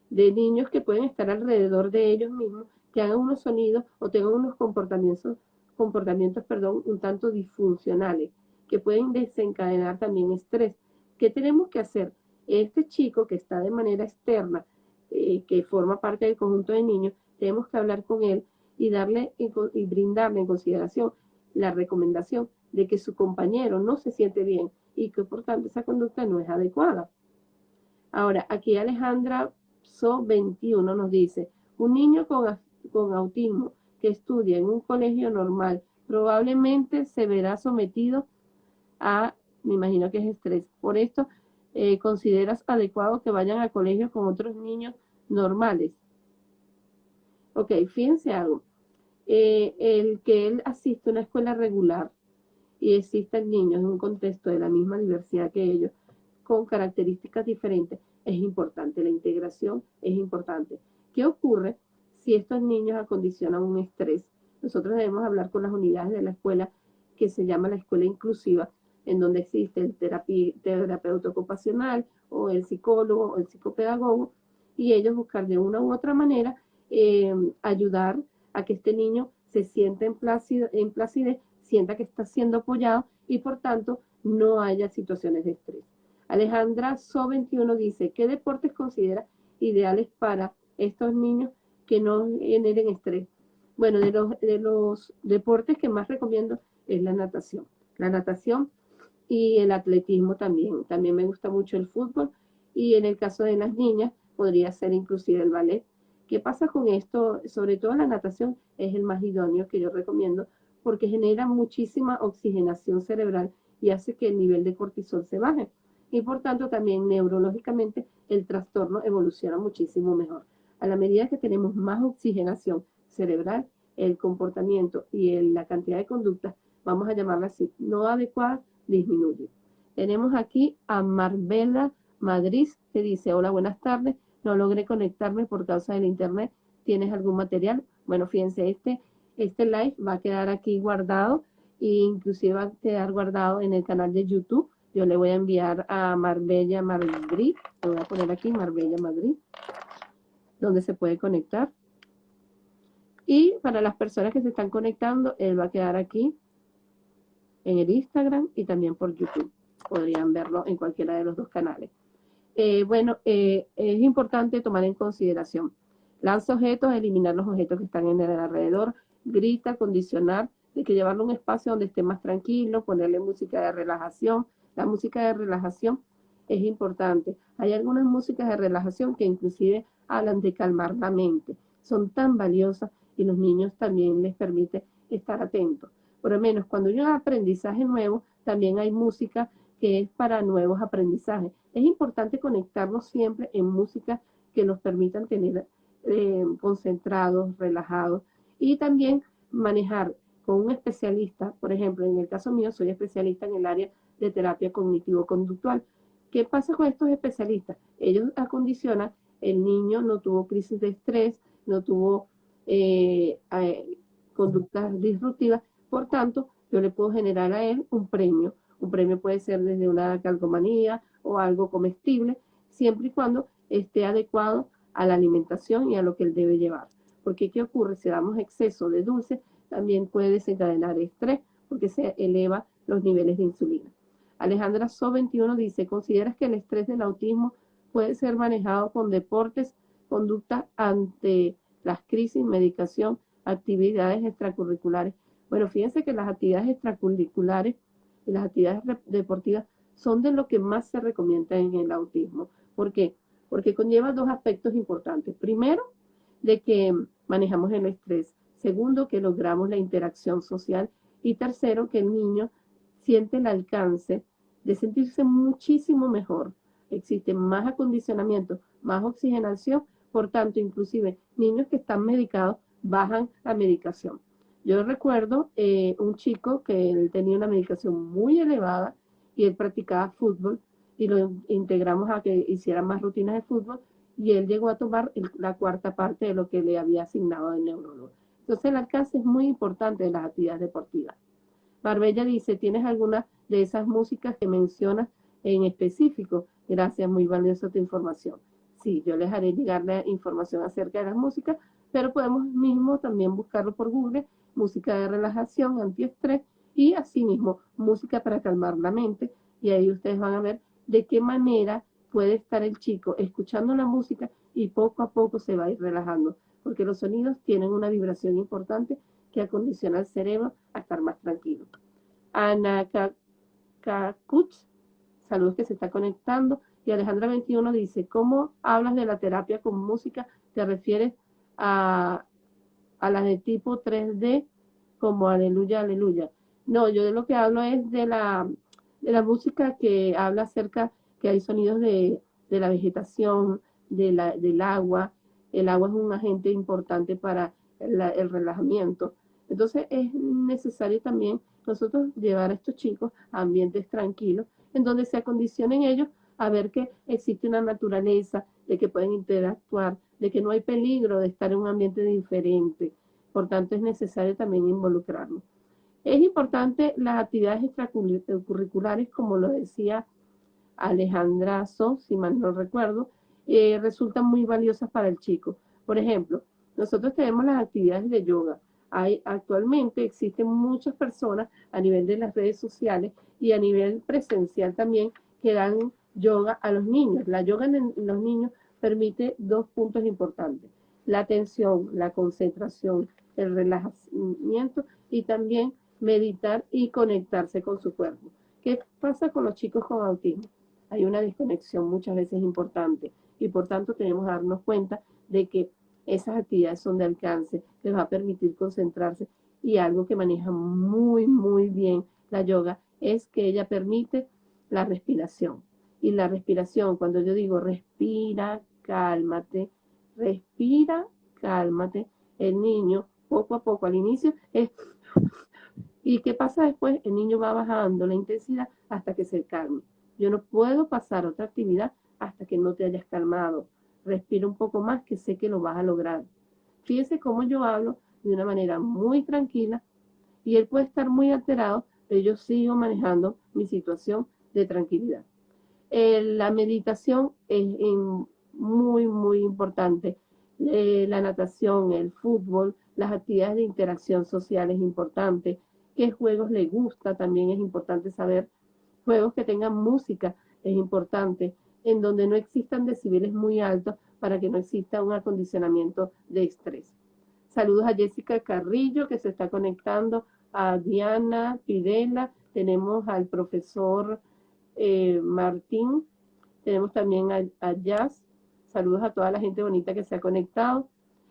niños que pueden estar alrededor de ellos mismos, que hagan unos sonidos o tengan unos comportamientos, un tanto disfuncionales, que pueden desencadenar también estrés. ¿Qué tenemos que hacer? Este chico que está de manera externa, que forma parte del conjunto de niños, tenemos que hablar con él y y brindarle en consideración la recomendación de que su compañero no se siente bien y que por tanto esa conducta no es adecuada. Ahora, aquí Alejandra So 21 nos dice, un niño con autismo que estudia en un colegio normal probablemente se verá sometido a, me imagino que es estrés. Por esto, ¿consideras adecuado que vayan a colegios con otros niños normales? Ok, fíjense algo. El que él asiste a una escuela regular y existan niños en un contexto de la misma diversidad que ellos, con características diferentes, es importante. La integración es importante. ¿Qué ocurre si estos niños acondicionan un estrés? Nosotros debemos hablar con las unidades de la escuela que se llama la escuela inclusiva, en donde existe el terapeuta ocupacional o el psicólogo o el psicopedagogo, y ellos buscar de una u otra manera ayudar a que este niño se sienta en placidez, sienta que está siendo apoyado y por tanto no haya situaciones de estrés. Alejandra So 21 dice, ¿qué deportes considera ideales para estos niños que no generen estrés? Bueno, de los deportes que más recomiendo es la natación. La natación y el atletismo también. También me gusta mucho el fútbol y en el caso de las niñas podría ser inclusive el ballet. ¿Qué pasa con esto? Sobre todo la natación es el más idóneo que yo recomiendo porque genera muchísima oxigenación cerebral y hace que el nivel de cortisol se baje. Y por tanto también neurológicamente el trastorno evoluciona muchísimo mejor. A la medida que tenemos más oxigenación cerebral, el comportamiento y la cantidad de conductas, vamos a llamarla así, no adecuada, disminuye. Tenemos aquí a Marbella Madrid que dice, hola, buenas tardes, no logré conectarme por causa del internet, ¿tienes algún material? Bueno, fíjense, este live va a quedar aquí guardado e inclusive va a quedar guardado en el canal de YouTube. Yo le voy a enviar a Marbella Madrid, le voy a poner aquí Marbella Madrid, donde se puede conectar. Y para las personas que se están conectando, él va a quedar aquí en el Instagram y también por YouTube. Podrían verlo en cualquiera de los dos canales. Es importante tomar en consideración. Lanza objetos, eliminar los objetos que están en el alrededor, grita, condicionar, hay que llevarlo a un espacio donde esté más tranquilo, ponerle música de relajación. La música de relajación es importante. Hay algunas músicas de relajación que inclusive hablan de calmar la mente. Son tan valiosas y los niños también les permite estar atentos. Por lo menos cuando hay un aprendizaje nuevo, también hay música que es para nuevos aprendizajes. Es importante conectarnos siempre en música que nos permitan tener concentrados, relajados y también manejar con un especialista. Por ejemplo, en el caso mío soy especialista en el área de terapia cognitivo-conductual. ¿Qué pasa con estos especialistas? Ellos acondicionan, el niño no tuvo crisis de estrés, no tuvo conductas disruptivas, por tanto, yo le puedo generar a él un premio. Un premio puede ser desde una calcomanía o algo comestible, siempre y cuando esté adecuado a la alimentación y a lo que él debe llevar. Porque ¿qué ocurre? Si damos exceso de dulce, también puede desencadenar estrés porque se eleva los niveles de insulina. Alejandra So 21 dice, ¿consideras que el estrés del autismo puede ser manejado con deportes, conductas ante las crisis, medicación, actividades extracurriculares? Bueno, fíjense que las actividades extracurriculares y las actividades deportivas son de lo que más se recomienda en el autismo. ¿Por qué? Porque conlleva dos aspectos importantes. Primero, de que manejamos el estrés. Segundo, que logramos la interacción social. Y tercero, que el niño siente el alcance de sentirse muchísimo mejor. Existe más acondicionamiento, más oxigenación, por tanto, inclusive niños que están medicados bajan la medicación. Yo recuerdo un chico que él tenía una medicación muy elevada y él practicaba fútbol y lo integramos a que hiciera más rutinas de fútbol y él llegó a tomar la cuarta parte de lo que le había asignado el neurólogo. Entonces el alcance es muy importante de las actividades deportivas. Marbella dice, ¿tienes alguna de esas músicas que mencionas en específico? Gracias, muy valiosa tu información. Sí, yo les haré llegar la información acerca de las músicas, pero podemos mismo también buscarlo por Google, música de relajación, antiestrés y asimismo música para calmar la mente. Y ahí ustedes van a ver de qué manera puede estar el chico escuchando la música y poco a poco se va a ir relajando, porque los sonidos tienen una vibración importante que acondiciona al cerebro a estar más tranquilo. Ana Kakuch, saludos que se está conectando. Y Alejandra 21 dice, ¿cómo hablas de la terapia con música? ¿Te refieres a las de tipo 3D como Aleluya, Aleluya? No, yo de lo que hablo es de la música que habla acerca que hay sonidos de la vegetación, del agua. El agua es un agente importante para el relajamiento. Entonces es necesario también nosotros llevar a estos chicos a ambientes tranquilos, en donde se acondicionen ellos a ver que existe una naturaleza, de que pueden interactuar, de que no hay peligro de estar en un ambiente diferente. Por tanto, es necesario también involucrarlos. Es importante las actividades extracurriculares, como lo decía Alejandra So, si mal no recuerdo, resultan muy valiosas para el chico. Por ejemplo, nosotros tenemos las actividades de yoga. Actualmente existen muchas personas a nivel de las redes sociales y a nivel presencial también que dan yoga a los niños. La yoga en los niños permite dos puntos importantes: la atención, la concentración, el relajamiento y también meditar y conectarse con su cuerpo. ¿Qué pasa con los chicos con autismo? Hay una desconexión muchas veces importante y por tanto tenemos que darnos cuenta de que esas actividades son de alcance, les va a permitir concentrarse, y algo que maneja muy, muy bien la yoga es que ella permite la respiración. Y la respiración, cuando yo digo respira, cálmate, el niño poco a poco al inicio es... ¿Y qué pasa después? El niño va bajando la intensidad hasta que se calme. Yo no puedo pasar otra actividad hasta que no te hayas calmado. Respira un poco más, que sé que lo vas a lograr. Fíjese cómo yo hablo de una manera muy tranquila y él puede estar muy alterado, pero yo sigo manejando mi situación de tranquilidad. La meditación es muy, muy importante. La natación, el fútbol, las actividades de interacción social es importante. ¿Qué juegos le gusta? También es importante saber. Juegos que tengan música es importante, en donde no existan decibeles muy altos para que no exista un acondicionamiento de estrés. Saludos a Jessica Carrillo, que se está conectando, a Diana Pidela, tenemos al profesor Martín, tenemos también a Jazz. Saludos a toda la gente bonita que se ha conectado.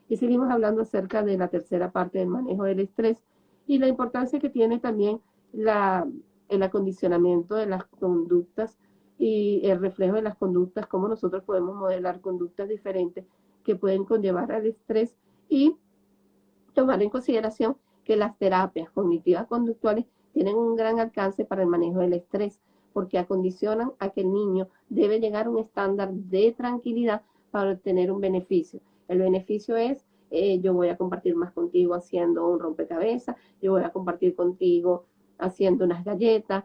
Y seguimos hablando acerca de la tercera parte del manejo del estrés y la importancia que tiene también el acondicionamiento de las conductas y el reflejo de las conductas, cómo nosotros podemos modelar conductas diferentes que pueden conllevar al estrés, y tomar en consideración que las terapias cognitivas conductuales tienen un gran alcance para el manejo del estrés, porque acondicionan a que el niño debe llegar a un estándar de tranquilidad para obtener un beneficio. El beneficio es, yo voy a compartir más contigo haciendo un rompecabezas, yo voy a compartir contigo haciendo unas galletas,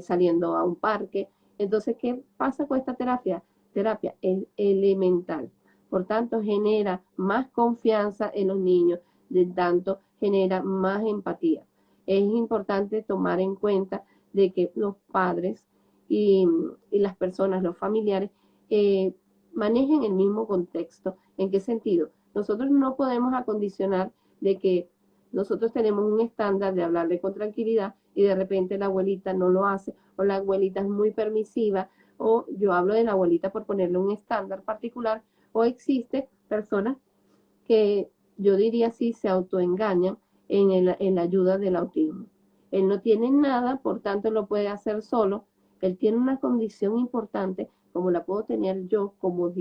saliendo a un parque. Entonces, ¿qué pasa con esta terapia? Terapia es elemental. Por tanto, genera más confianza en los niños, de tanto genera más empatía. Es importante tomar en cuenta de que los padres y las personas, los familiares, manejen el mismo contexto. ¿En qué sentido? Nosotros no podemos acondicionar de que nosotros tenemos un estándar de hablarle con tranquilidad y de repente la abuelita no lo hace, o la abuelita es muy permisiva, o yo hablo de la abuelita por ponerle un estándar particular, o existe personas que yo diría así se autoengañan en la ayuda del autismo. Él no tiene nada, por tanto lo puede hacer solo. Él tiene una condición importante, como la puedo tener yo como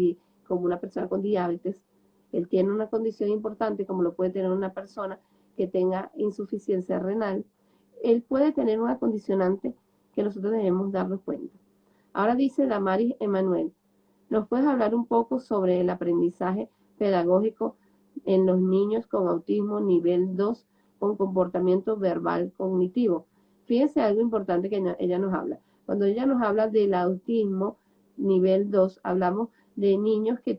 una persona con diabetes. Él tiene una condición importante, como lo puede tener una persona que tenga insuficiencia renal. Él puede tener una condicionante que nosotros debemos darnos cuenta. Ahora dice Damaris Emanuel, ¿nos puedes hablar un poco sobre el aprendizaje pedagógico en los niños con autismo nivel 2 con comportamiento verbal cognitivo. Fíjense algo importante que ella nos habla. Cuando ella nos habla del autismo nivel 2, hablamos de niños que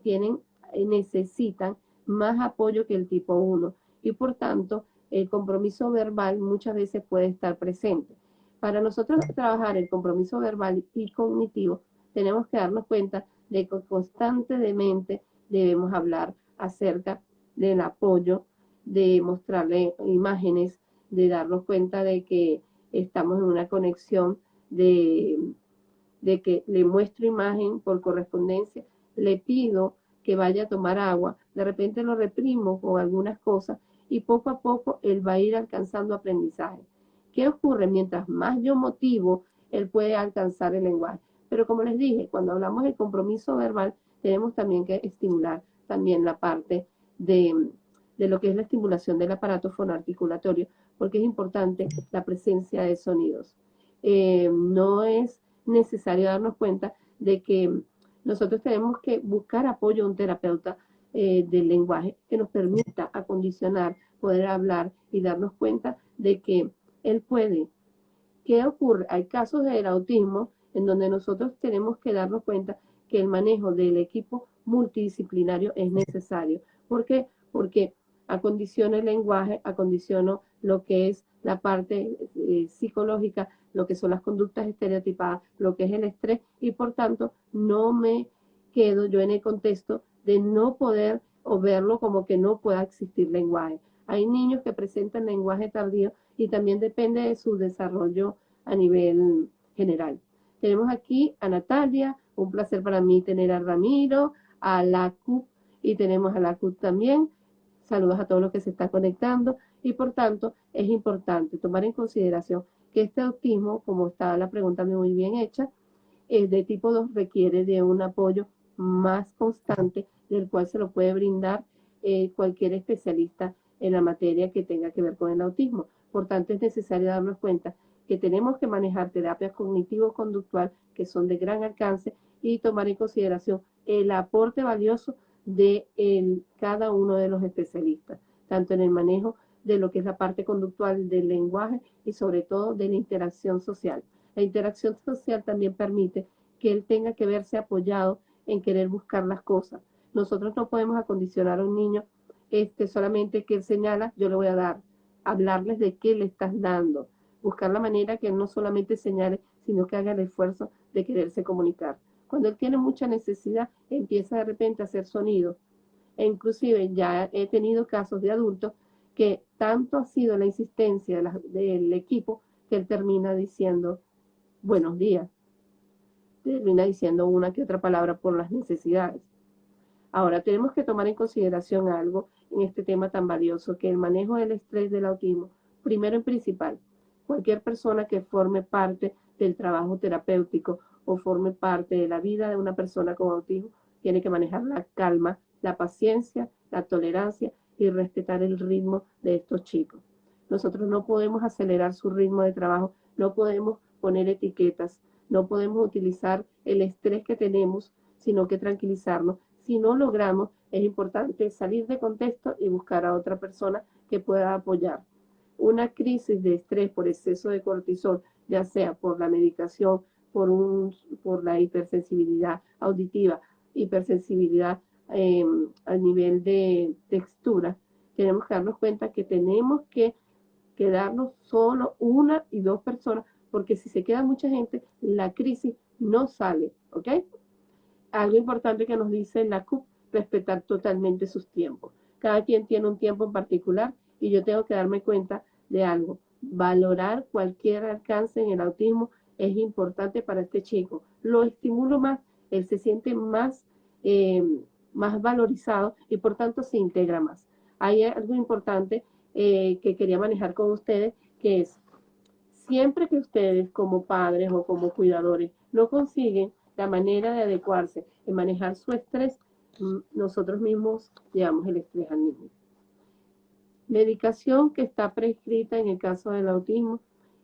necesitan más apoyo que el tipo 1 y por tanto el compromiso verbal muchas veces puede estar presente. Para nosotros trabajar el compromiso verbal y cognitivo, tenemos que darnos cuenta de que constantemente debemos hablar acerca del apoyo, de mostrarle imágenes, de darnos cuenta de que estamos en una conexión, de que le muestro imagen por correspondencia, le pido que vaya a tomar agua, de repente lo reprimo con algunas cosas y poco a poco él va a ir alcanzando aprendizaje. ¿Qué ocurre? Mientras más yo motivo, él puede alcanzar el lenguaje. Pero como les dije, cuando hablamos de compromiso verbal, tenemos también que estimular también la parte de lo que es la estimulación del aparato fonoarticulatorio, porque es importante la presencia de sonidos. No es necesario darnos cuenta de que nosotros tenemos que buscar apoyo a un terapeuta del lenguaje que nos permita acondicionar, poder hablar y darnos cuenta de que él puede. ¿Qué ocurre? Hay casos del autismo en donde nosotros tenemos que darnos cuenta que el manejo del equipo multidisciplinario es necesario. ¿Por qué? Porque acondiciono el lenguaje, acondiciono lo que es la parte psicológica, lo que son las conductas estereotipadas, lo que es el estrés y por tanto no me quedo yo en el contexto de no poder o verlo como que no pueda existir lenguaje. Hay niños que presentan lenguaje tardío y también depende de su desarrollo a nivel general. Tenemos aquí a Natalia, un placer para mí tener a Ramiro, a la CUP y tenemos a la CUP también. Saludos a todos los que se están conectando y por tanto es importante tomar en consideración que este autismo, como está la pregunta muy bien hecha, de tipo 2 requiere de un apoyo más constante del cual se lo puede brindar cualquier especialista en la materia que tenga que ver con el autismo. Por tanto, es necesario darnos cuenta que tenemos que manejar terapias cognitivo-conductual que son de gran alcance y tomar en consideración el aporte valioso de cada uno de los especialistas, tanto en el manejo de lo que es la parte conductual del lenguaje y sobre todo de la interacción social. La interacción social también permite que él tenga que verse apoyado en querer buscar las cosas. Nosotros no podemos acondicionar a un niño solamente que él señala, yo le voy a dar, hablarles de qué le estás dando, buscar la manera que él no solamente señale, sino que haga el esfuerzo de quererse comunicar. Cuando él tiene mucha necesidad, empieza de repente a hacer sonidos. E inclusive ya he tenido casos de adultos que tanto ha sido la insistencia del equipo que él termina diciendo buenos días, termina diciendo una que otra palabra por las necesidades. Ahora, tenemos que tomar en consideración algo en este tema tan valioso, que el manejo del estrés del autismo, primero y principal, cualquier persona que forme parte del trabajo terapéutico o forme parte de la vida de una persona con autismo, tiene que manejar la calma, la paciencia, la tolerancia y respetar el ritmo de estos chicos. Nosotros no podemos acelerar su ritmo de trabajo, no podemos poner etiquetas, no podemos utilizar el estrés que tenemos, sino que tranquilizarnos. Si no logramos, es importante salir de contexto y buscar a otra persona que pueda apoyar. Una crisis de estrés por exceso de cortisol, ya sea por la medicación, por la hipersensibilidad auditiva, hipersensibilidad a nivel de textura, tenemos que darnos cuenta que tenemos que quedarnos solo una y dos personas, porque si se queda mucha gente, la crisis no sale, ¿ok? Algo importante que nos dice la CUP, respetar totalmente sus tiempos. Cada quien tiene un tiempo en particular y yo tengo que darme cuenta de algo. Valorar cualquier alcance en el autismo es importante para este chico. Lo estimulo más, él se siente más valorizado y por tanto se integra más. Hay algo importante que quería manejar con ustedes, que es siempre que ustedes como padres o como cuidadores no consiguen la manera de adecuarse en manejar su estrés, nosotros mismos llevamos el estrés al niño. Medicación que está prescrita en el caso del autismo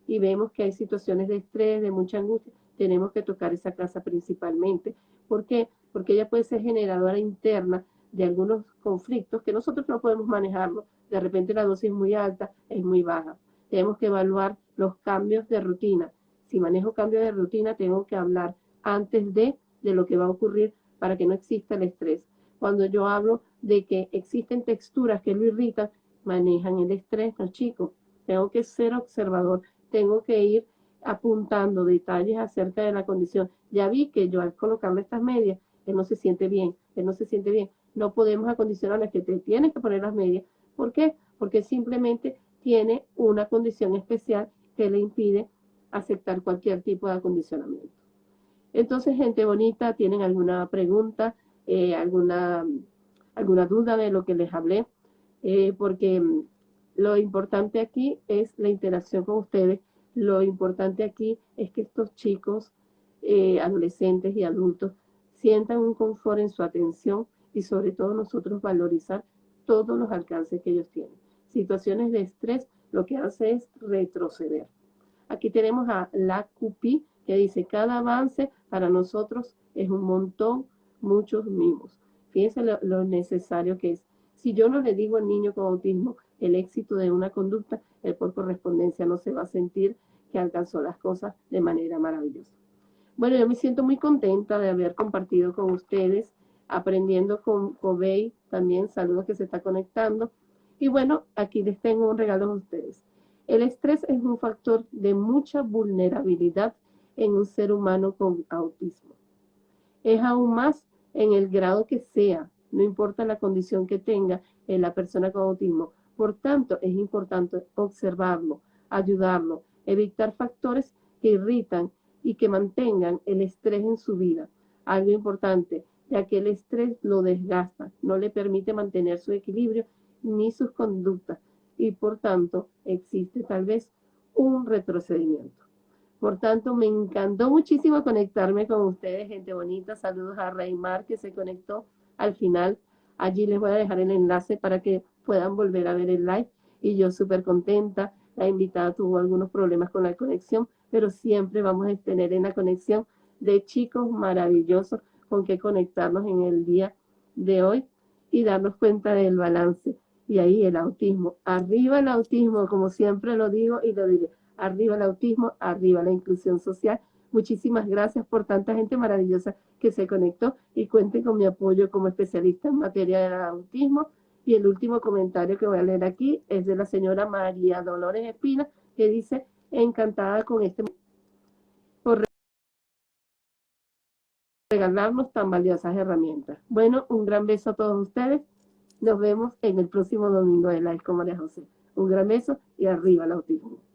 y vemos que hay situaciones de estrés, de mucha angustia, tenemos que tocar esa casa principalmente. ¿Por qué? Porque ella puede ser generadora interna de algunos conflictos que nosotros no podemos manejarlo. De repente la dosis es muy alta, es muy baja. Tenemos que evaluar los cambios de rutina. Si manejo cambios de rutina, tengo que hablar antes de lo que va a ocurrir para que no exista el estrés. Cuando yo hablo de que existen texturas que lo irritan, manejan el estrés, ¿no, chicos? Tengo que ser observador, tengo que ir apuntando detalles acerca de la condición. Ya vi que yo al colocarle estas medias, él no se siente bien, él no se siente bien. No podemos acondicionar a que te tienes que poner las medias. ¿Por qué? Porque simplemente tiene una condición especial que le impide aceptar cualquier tipo de acondicionamiento. Entonces, gente bonita, ¿tienen alguna pregunta, alguna duda de lo que les hablé? Porque lo importante aquí es la interacción con ustedes. Lo importante aquí es que estos chicos, adolescentes y adultos, sientan un confort en su atención y sobre todo nosotros valorizar todos los alcances que ellos tienen. Situaciones de estrés lo que hace es retroceder. Aquí tenemos a la Cupi que dice, cada avance para nosotros es un montón, muchos mimos. Fíjense lo necesario que es. Si yo no le digo al niño con autismo el éxito de una conducta, él por correspondencia no se va a sentir que alcanzó las cosas de manera maravillosa. Bueno, yo me siento muy contenta de haber compartido con ustedes, aprendiendo con Cobey, también saludos que se está conectando. Y bueno, aquí les tengo un regalo a ustedes. El estrés es un factor de mucha vulnerabilidad en un ser humano con autismo. Es aún más en el grado que sea, no importa la condición que tenga en la persona con autismo. Por tanto, es importante observarlo, ayudarlo, evitar factores que irritan y que mantengan el estrés en su vida. Algo importante, ya que el estrés lo desgasta, no le permite mantener su equilibrio ni sus conductas y por tanto existe tal vez un retrocedimiento. Por tanto, me encantó muchísimo conectarme con ustedes, gente bonita. Saludos a Reymar que se conectó al final. Allí les voy a dejar el enlace para que puedan volver a ver el live. Y yo súper contenta. La invitada tuvo algunos problemas con la conexión, pero siempre vamos a tener en la conexión de chicos maravillosos con que conectarnos en el día de hoy y darnos cuenta del balance. Y ahí el autismo. Arriba el autismo, como siempre lo digo y lo diré. Arriba el autismo, arriba la inclusión social. Muchísimas gracias por tanta gente maravillosa que se conectó y cuenten con mi apoyo como especialista en materia del autismo. Y el último comentario que voy a leer aquí es de la señora María Dolores Espina, que dice, encantada con por regalarnos tan valiosas herramientas. Bueno, un gran beso a todos ustedes. Nos vemos en el próximo domingo de Live con María José. Un gran beso y arriba el autismo.